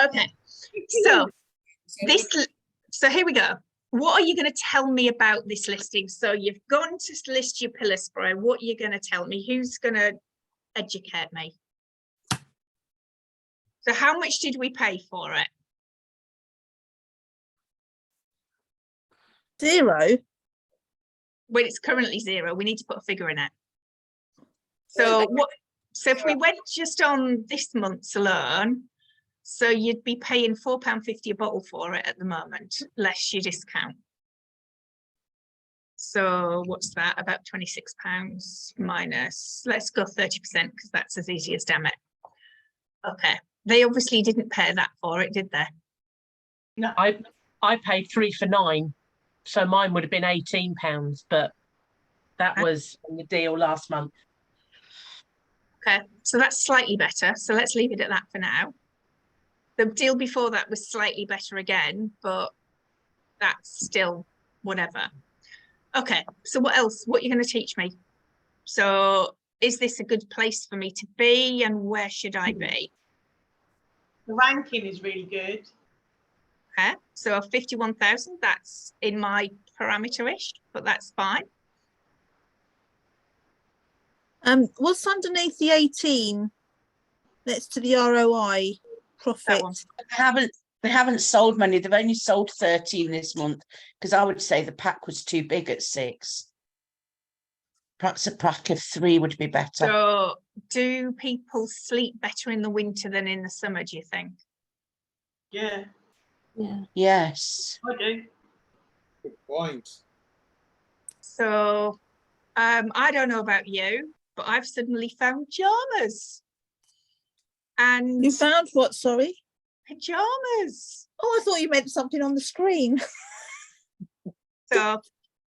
Okay. So here we go. What are you going to tell me about this listing? So you've gone to list your pillar spray. What are you going to tell me? Who's going to educate me? So how much did we pay for it? 0. Well, it's currently 0. We need to put a figure in it. So what? So if we went just on this month's alone, so you'd be paying £4.50 a bottle for it at the moment, less your discount. So what's that? About £26 minus, let's go 30% because that's as easy as damn it. Okay, They obviously didn't pay that for it, did they? No, I paid 3 for 9, so mine would have been £18, but that Okay. was on the deal last month. Okay, so that's slightly better. So let's leave it at that for now. The deal before that was slightly better again, but that's still whatever. Okay, so what else? What are you going to teach me? So is this a good place for me to be, and where should I be? the ranking is really good. Okay, so 51,000, that's in my parameter-ish, but that's fine. What's underneath the 18 next to the ROI profit? one. They haven't sold many. They've only sold 13 this month, because I would say the pack was too big at 6. Perhaps a pack of 3 would be better. So do people sleep better in the winter than in the summer, do you think? Yeah, Yeah. Yes. I do. Good point. So I don't know about you, but I've suddenly found pajamas. And You found what, sorry? pajamas. Oh, I thought you meant something on the screen. So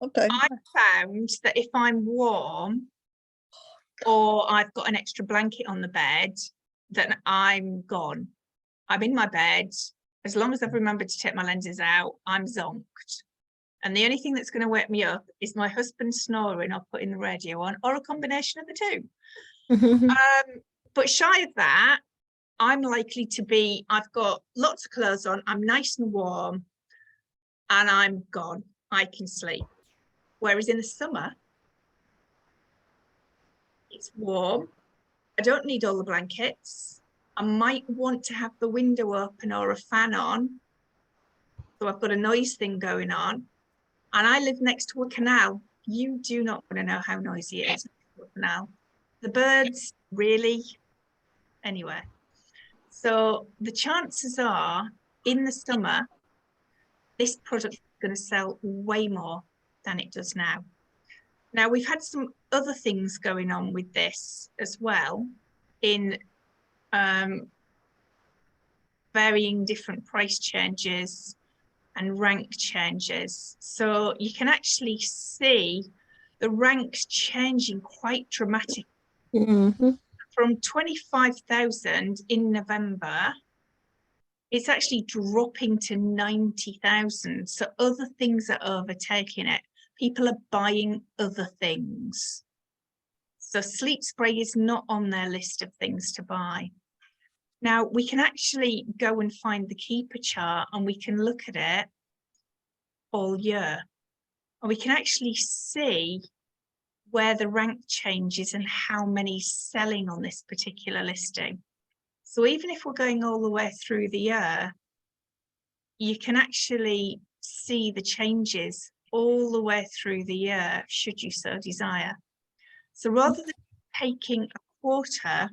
Okay. I found that if I'm warm or I've got an extra blanket on the bed, then I'm gone. I'm in my bed. As long as I've remembered to take my lenses out, I'm zonked. And the only thing that's going to wake me up is my husband snoring or putting the radio on, or a combination of the two. But shy of that, I'm likely to be, I've got lots of clothes on, I'm nice and warm, and I'm gone. I can sleep. Whereas in the summer, it's warm. I don't need all the blankets. I might want to have the window open or a fan on. So I've got a noise thing going on. And I live next to a canal. You do not want to know how noisy it is next to a canal. The birds, really? Anyway. So the chances are, in the summer, this product is going to sell way more than it does now. Now, we've had some other things going on with this as well, in varying different price changes and rank changes. So you can actually see the ranks changing quite dramatically. From 25,000 in November, it's actually dropping to 90,000. So other things are overtaking it. People are buying other things. So sleep spray is not on their list of things to buy. Now we can actually go and find the keeper chart and we can look at it all year. And we can actually see where the rank changes and how many selling on this particular listing. So even if we're going all the way through the year, you can actually see the changes all the way through the year, should you so desire. So rather than taking a quarter,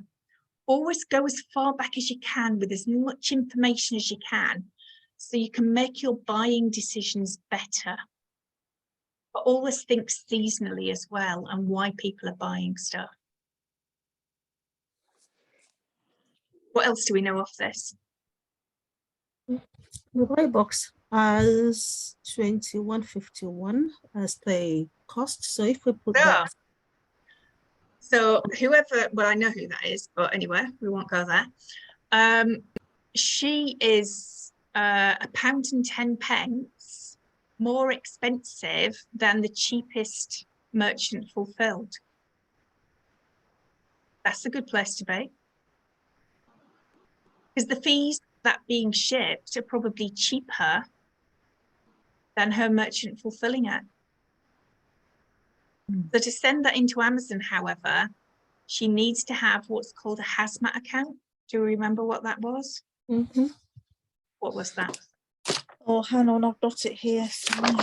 always go as far back as you can with as much information as you can, so you can make your buying decisions better. But always think seasonally as well, and why people are buying stuff. What else do we know of this? The buy box has 2151 as the cost. So if we put Yeah. that, So whoever, well, I know who that is, but anyway, we won't go there. She is £1.10 more expensive than the cheapest merchant fulfilled. That's a good place to be. Because the fees that being shipped are probably cheaper than her merchant fulfilling it. So to send that into Amazon, however, she needs to have what's called a hazmat account. Do you remember what that was? What was that? Oh, hang on, I've got it here. Sorry.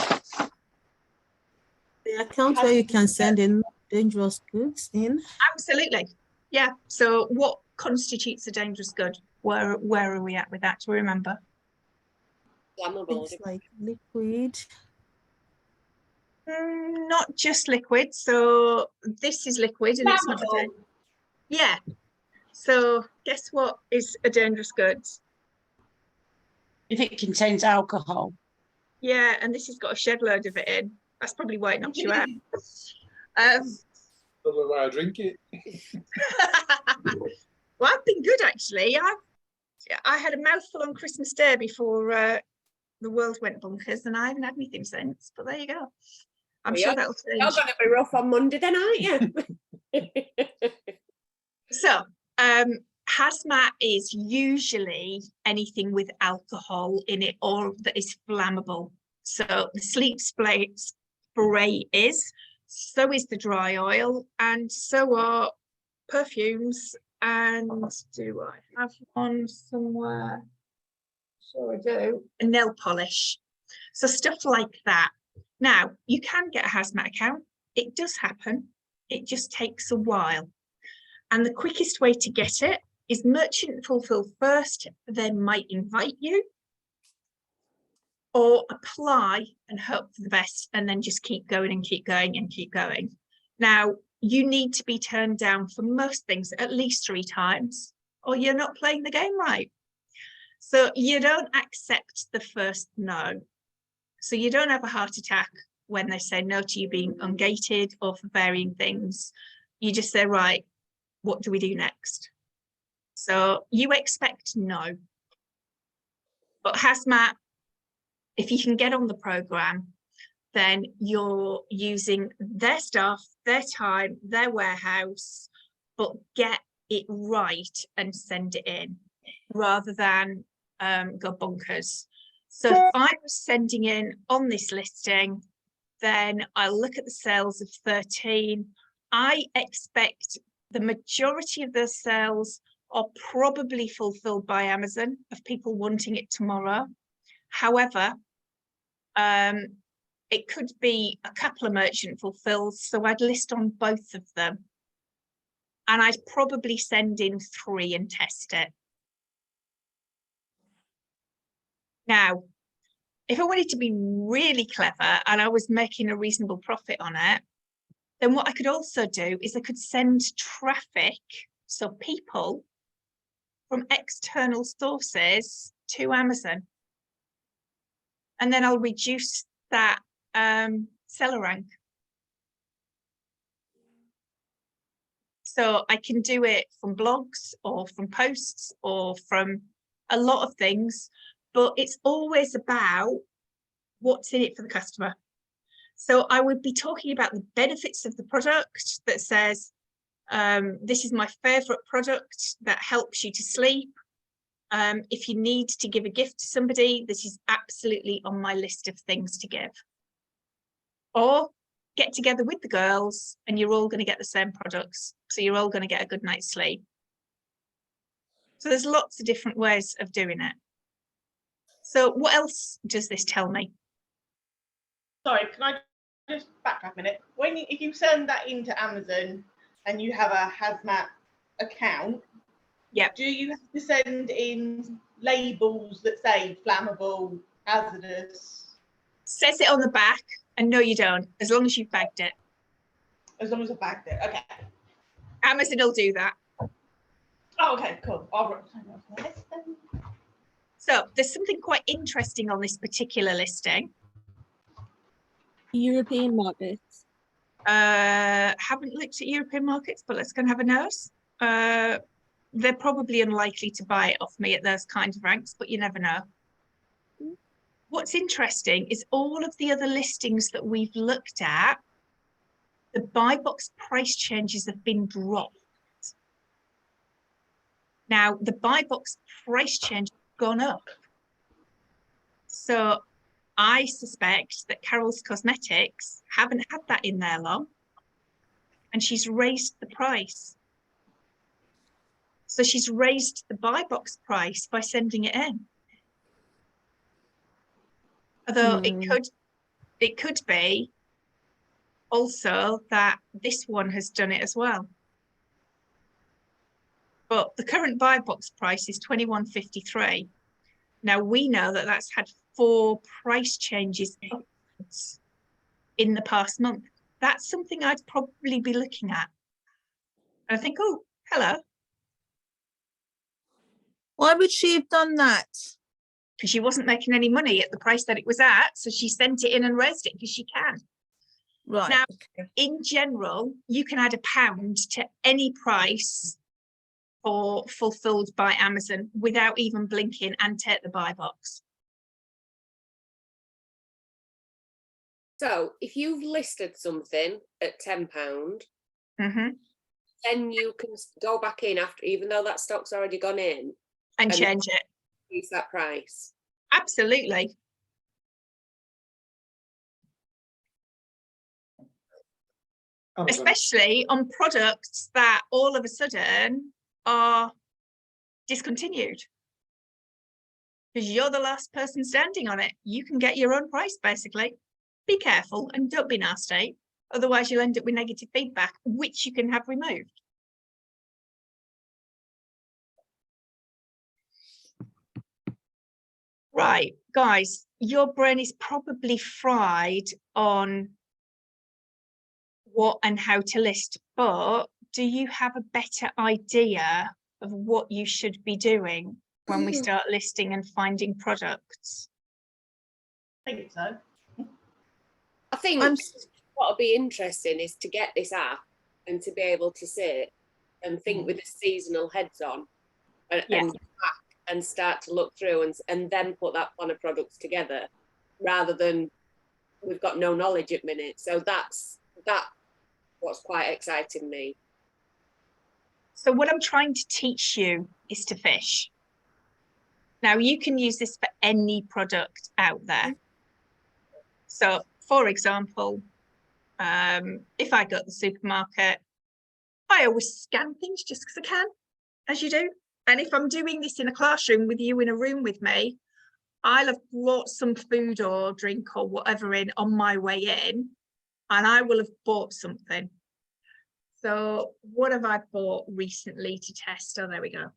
the account where you can send in dangerous goods in. Absolutely. Yeah. So what constitutes a dangerous good? Where are we at with that? Do we remember? Flammable. Things like liquid. Not just liquid. So this is liquid and it's not. Flammable. Yeah. So guess what is a dangerous goods? If it contains alcohol. Yeah, and this has got a shed load of it in. That's probably why it knocks you out. Um, Probably why I drink it. well, I've been good actually. I had a mouthful on Christmas Day before the world went bonkers, and I haven't had anything since. But there you go. I'm Well, sure you're- that'll You're change. gonna be rough on Monday then, aren't you? So, hazmat is usually anything with alcohol in it or that is flammable. So the sleep spray is, so is the dry oil, and so are perfumes. And do I have one somewhere? Sure I do. A nail polish. So stuff like that. Now, you can get a hazmat account. It does happen. It just takes a while. And the quickest way to get it is merchant fulfill first, then might invite you, or apply and hope for the best, and then just keep going and keep going and keep going. Now, you need to be turned down for most things at least 3 times, or you're not playing the game right. So you don't accept the first no. So you don't have a heart attack when they say no to you being ungated or for varying things. You just say, right, what do we do next? So you expect no. But hazmat, if you can get on the program, then you're using their staff, their time, their warehouse, but get it right and send it in rather than go bonkers. So if I was sending in on this listing, then I'll look at the sales of 13. I expect the majority of those sales are probably fulfilled by Amazon of people wanting it tomorrow. However, it could be a couple of merchant fulfills, so I'd list on both of them. And I'd probably send in 3 and test it. Now, if I wanted to be really clever and I was making a reasonable profit on it, then what I could also do is I could send traffic, so people from external sources to Amazon. And then I'll reduce that seller rank. So I can do it from blogs or from posts or from a lot of things, but it's always about what's in it for the customer. So I would be talking about the benefits of the product that says, this is my favorite product that helps you to sleep. If you need to give a gift to somebody, this is absolutely on my list of things to give. Or get together with the girls and you're all going to get the same products. So you're all going to get a good night's sleep. So there's lots of different ways of doing it. So what else does this tell me? Sorry, can I just backtrack a minute? If you send that into Amazon and you have a hazmat account, yeah, do you have to send in labels that say flammable, hazardous? Says it on the back, and no, you don't, as long as you've bagged it. As long as I've bagged it, okay. Amazon will do that. Oh, okay, cool. So there's something quite interesting on this particular listing. European markets. Haven't looked at European markets, but let's go and have a nose. They're probably unlikely to buy it off me at those kinds of ranks, but you never know. What's interesting is all of the other listings that we've looked at, the buy box price changes have been dropped. Now, the buy box price change has gone up. So I suspect that Carol's Cosmetics haven't had that in there long, and she's raised the price. So she's raised the buy box price by sending it in. Although it could be also that this one has done it as well. But the current buy box price is £21.53. Now we know that that's had 4 price changes in the past month. That's something I'd probably be looking at. And I think, oh, hello. Why would she have done that? Because she wasn't making any money at the price that it was at. So she sent it in and raised it because she can. Right. Now, okay. in general, you can add £1 to any price for fulfilled by Amazon without even blinking and take the buy box. So if you've listed something at £10, Mm-hmm. then you can go back in after, even though that stock's already gone in, And And- change it. use that price. Absolutely. Amazon. Especially on products that all of a sudden are discontinued. Because you're the last person standing on it. You can get your own price, basically. Be careful and don't be nasty. Otherwise, you'll end up with negative feedback, which you can have removed. Right, guys, your brain is probably fried on what and how to list, but do you have a better idea of what you should be doing when we start listing and finding products? I think so. I think I'm what'll be interesting is to get this app and to be able to sit and think with the seasonal heads on and, Yeah. and go back and start to look through and then put that plan of products together rather than we've got no knowledge at minute. So that's what's quite exciting me. So what I'm trying to teach you is to fish. Now you can use this for any product out there. So for example, if I go to the supermarket, I always scan things just because I can, as you do. And if I'm doing this in a classroom with you in a room with me, I'll have brought some food or drink or whatever in on my way in, and I will have bought something. So what have I bought recently to test? Oh, there we go.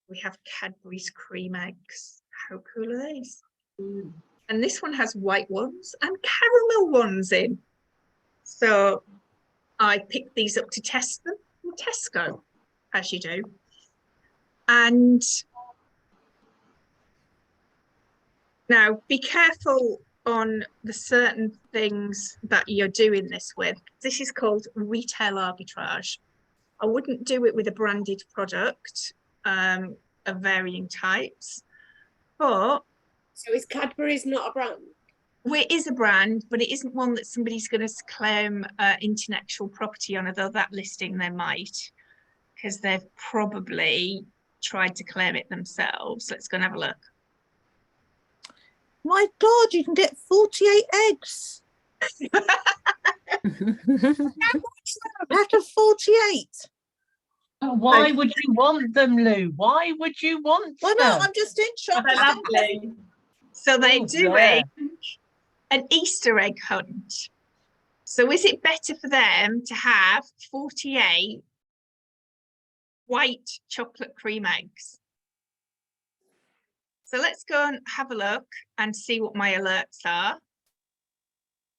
We have Cadbury's cream eggs. How cool are these? And this one has white ones and caramel ones in. So I picked these up to test them in Tesco, as you do. And now be careful on the certain things that you're doing this with. This is called retail arbitrage. I wouldn't do it with a branded product of varying types, but So is Cadbury's not a brand? well, it is a brand, but it isn't one that somebody's going to claim intellectual property on, although that listing they might, because they've probably tried to claim it themselves. Let's go and have a look. My God, you can get 48 eggs. A pack of 48. Why would you want them, Lou? Why would you want Well, no, them? I'm just They're interested. lovely. So they're Oh, doing an Easter egg hunt. So is it better for them to have 48 white chocolate cream eggs? So let's go and have a look and see what my alerts are.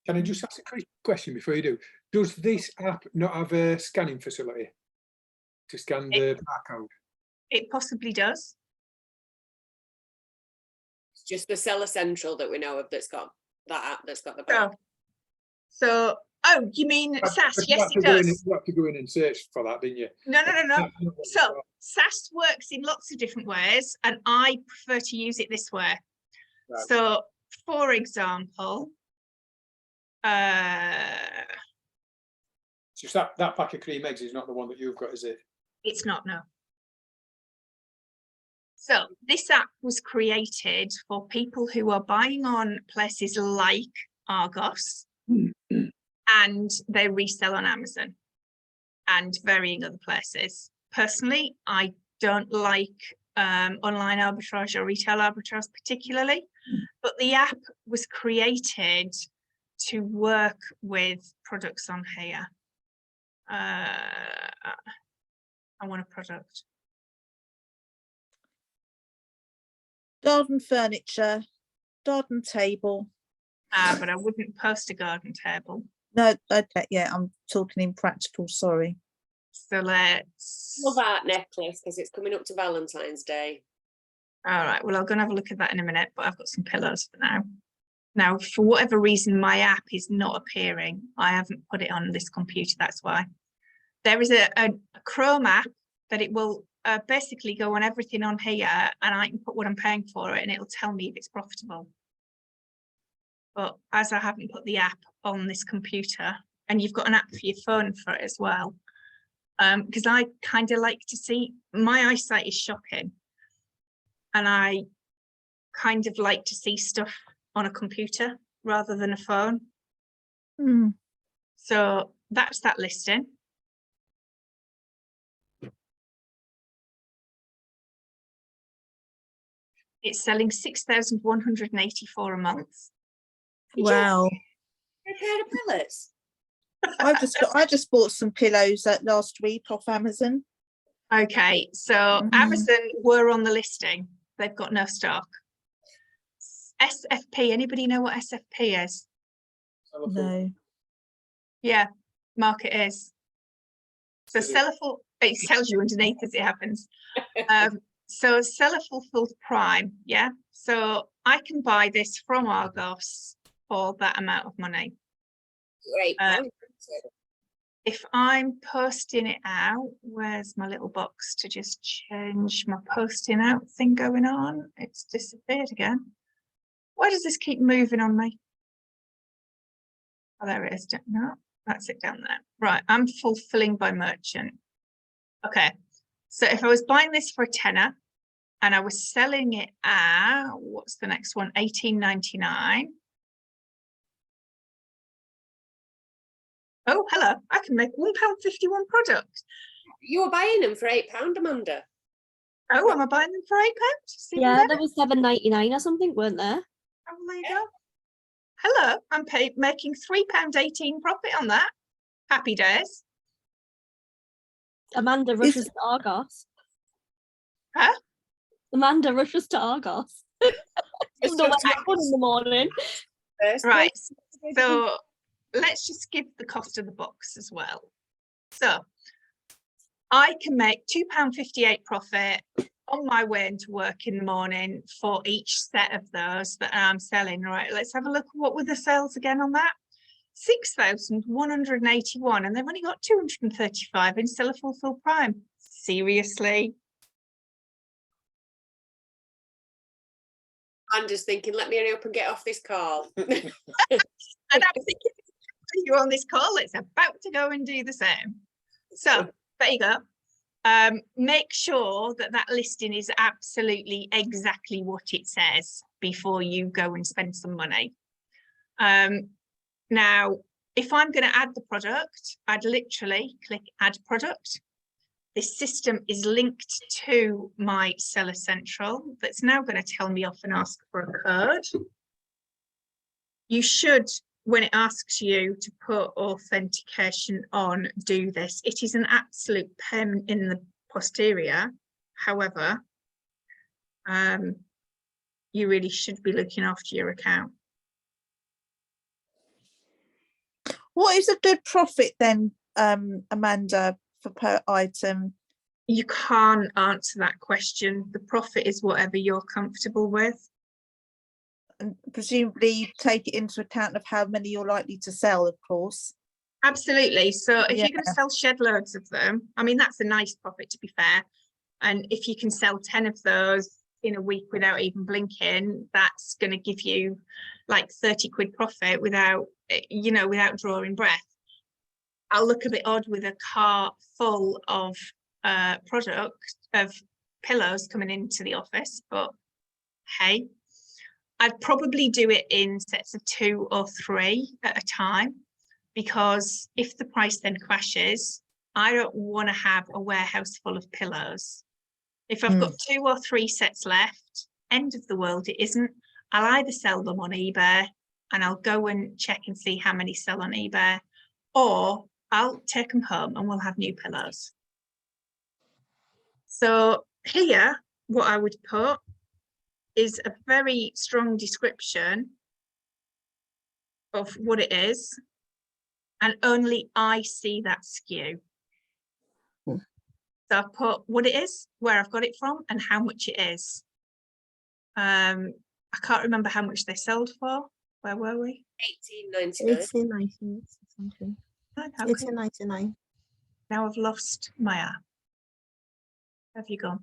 Can I just ask a quick question before you do? Does this app not have a scanning facility to scan the barcode? It possibly does. It's just the Seller Central that we know of that's got that app that's got the brand. So oh, you mean SAS? But you Yes, had to it go in- does. You had to go in and search for that, didn't you? No. That's not what it's So for. SAS works in lots of different ways, and I prefer to use it this way. Right. So, for example, Just that pack of cream eggs is not the one that you've got, is it? it's not, no. So this app was created for people who are buying on places like Argos and they resell on Amazon and varying other places. Personally, I don't like online arbitrage or retail arbitrage particularly, but the app was created to work with products on here. I want a product. Garden furniture, garden table. But I wouldn't post a garden table. No, okay, yeah, I'm talking in practical, sorry. So let's. Love art necklace because it's coming up to Valentine's Day. All right, well, I'm going to have a look at that in a minute, but I've got some pillows for now. Now, for whatever reason, my app is not appearing. I haven't put it on this computer, that's why. There is a Chrome app that it will basically go on everything on here, and I can put what I'm paying for it and it'll tell me if it's profitable. But as I haven't put the app on this computer, and you've got an app for your phone for it as well, because I kind of like to see, my eyesight is shocking, and I kind of like to see stuff on a computer rather than a phone. Mm. So that's that listing. It's selling 6,184 a month. Wow. A pair of pellets. I just bought some pillows last week off Amazon. Okay, so Amazon were on the listing. They've got no stock. SFP, anybody know what SFP is? No. Yeah, market is. So seller full, it tells you underneath as it happens. So seller fulfilled prime, yeah. So I can buy this from Argos for that amount of money. Great. If I'm posting it out, where's my little box to just change my posting out thing going on? It's disappeared again. Why does this keep moving on me? Oh, there it is. No, that's it down there. Right, I'm fulfilling by merchant. Okay, so if I was buying this for a tenner and I was selling it at, what's the next one? £18.99. Oh, hello, I can make £1.51 product. You were buying them for £8, Amanda. Oh, am I buying them for £8? Yeah, there was £7.99 or something, weren't there? Oh, there you go. Hello, I'm making £3.18 profit on that. Happy days. Amanda rushes to Argos. Huh? Amanda rushes to Argos. Don't know what happened in the morning. Right, so let's just give the cost of the box as well. So I can make £2.58 profit on my way into work in the morning for each set of those that I'm selling. Right, let's have a look. What were the sales again on that? 6,181, and they've only got 235 in seller fulfill prime. Seriously? I'm just thinking, let me hurry up and get off this call. And I'm thinking, you're on this call, it's about to go and do the same. So there you go. Make sure that that listing is absolutely exactly what it says before you go and spend some money. Now, if I'm going to add the product, I'd literally click add product. This system is linked to my Seller Central that's now going to tell me off and ask for a code. You should, when it asks you to put authentication on, do this. It is an absolute pain in the posterior. However, you really should be looking after your account. What is a good profit then, Amanda, for per item? You can't answer that question. The profit is whatever you're comfortable with. And presumably you take it into account of how many you're likely to sell, of course. Absolutely. So if Yeah. you're going to sell shed loads of them, I mean, that's a nice profit, to be fair. And if you can sell 10 of those in a week without even blinking, that's going to give you like 30 quid profit without, you know, without drawing breath. I'll look a bit odd with a cart full of product, of pillows coming into the office, but hey, I'd probably do it in sets of 2 or 3 at a time, because if the price then crashes, I don't want to have a warehouse full of pillows. If I've got 2 or 3 sets left, end of the world, it isn't. I'll either sell them on eBay and I'll go and check and see how many sell on eBay, or I'll take them home and we'll have new pillows. So here, what I would put is a very strong description of what it is, and only I see that SKU. So I've put what it is, where I've got it from, and how much it is. I can't remember how much they sold for. Where were we? 18.99. 18.99 something. Okay. 18.99. Now I've lost my app. Where have you gone?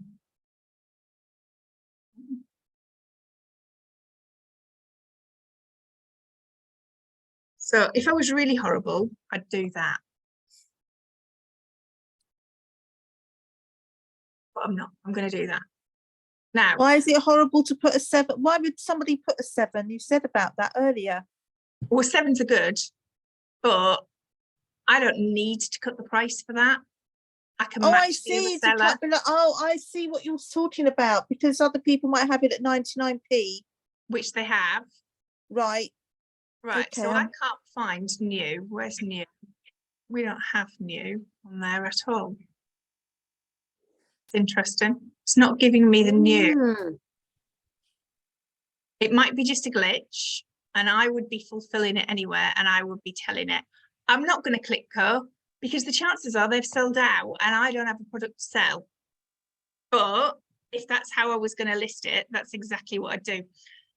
So if I was really horrible, I'd do that. But I'm not. I'm going to do that. Now, Why is it horrible to put a 7? Why would somebody put a 7? You said about that earlier. well, 7s are good, but I don't need to cut the price for that. I can Oh, I match the other see. To seller, cut below. Oh, I see what you're talking about, because other people might have it at 99p. which they have. Right. Right, so Okay, I can't find new. Where's new? We don't have new on there at all. It's interesting. It's not giving me the new. Mm. It might be just a glitch, and I would be fulfilling it anywhere, and I would be telling it. I'm not going to click go, because the chances are they've sold out and I don't have a product to sell. But if that's how I was going to list it, that's exactly what I'd do.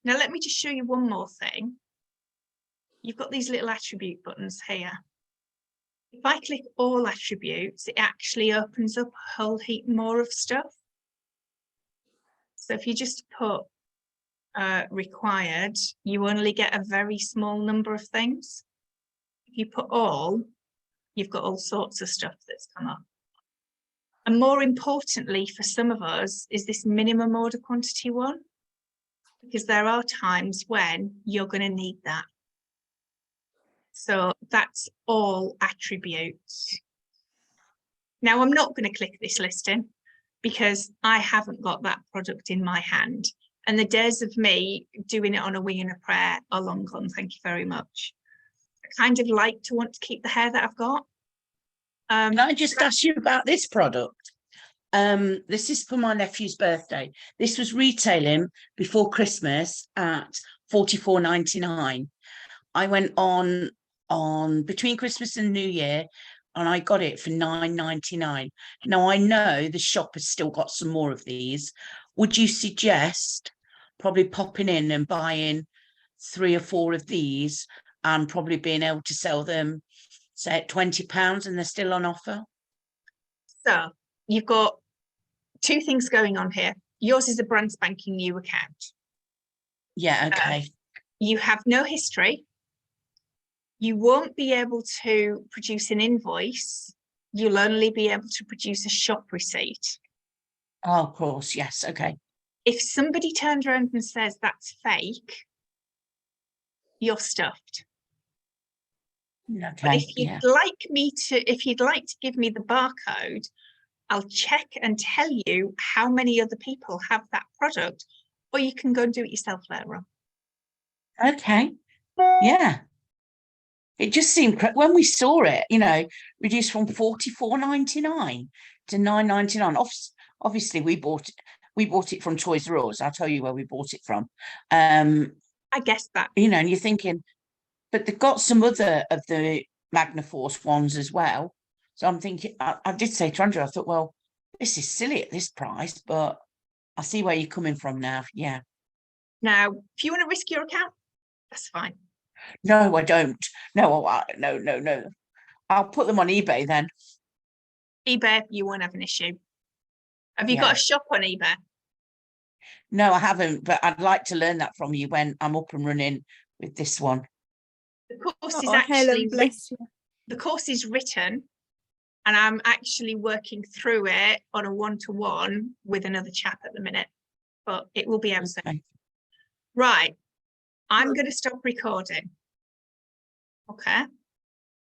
Now, let me just show you one more thing. You've got these little attribute buttons here. If I click all attributes, it actually opens up a whole heap more of stuff. So if you just put required, you only get a very small number of things. If you put all, you've got all sorts of stuff that's come up. And more importantly, for some of us, is this minimum order quantity one, because there are times when you're going to need that. So that's all attributes. Now, I'm not going to click this listing because I haven't got that product in my hand. And the days of me doing it on a wing and a prayer are long gone. Thank you very much. I kind of like to want to keep the hair that I've got. Can I just ask you about this product? This is for my nephew's birthday. This was retailing before Christmas at $44.99. I went on between Christmas and New Year, and I got it for $9.99. Now I know the shop has still got some more of these. Would you suggest probably popping in and buying 3 or 4 of these and probably being able to sell them, say, at £20 and they're still on offer? So you've got 2 things going on here. Yours is a brand spanking new account. Yeah, okay. You have no history. You won't be able to produce an invoice. You'll only be able to produce a shop receipt. Oh, of course, yes, okay. If somebody turns around and says that's fake, you're stuffed. But Okay, if you'd yeah. if you'd like to give me the barcode, I'll check and tell you how many other people have that product, or you can go and do it yourself later on. Okay, yeah. It just seemed, when we saw it, you know, reduced from $44.99 to $9.99. Obviously, we bought it from Toys R Us. I'll tell you where we bought it from. I guess that. You know, and you're thinking, but they've got some other of the Magnaforce ones as well. So I'm thinking, I did say to Andrew, I thought, well, this is silly at this price, but I see where you're coming from now. Yeah. Now, if you want to risk your account, that's fine. No, I don't. No, no. I'll put them on eBay then. eBay, you won't have an issue. Have you got a shop on eBay? No, I haven't, but I'd like to learn that from you when I'm up and running with this one. The course is Oh, Helen, actually bless you. the course is written, and I'm actually working through it on a one-to-one with another chap at the minute, but it will be out soon. Okay. Right, I'm going to stop recording. Okay.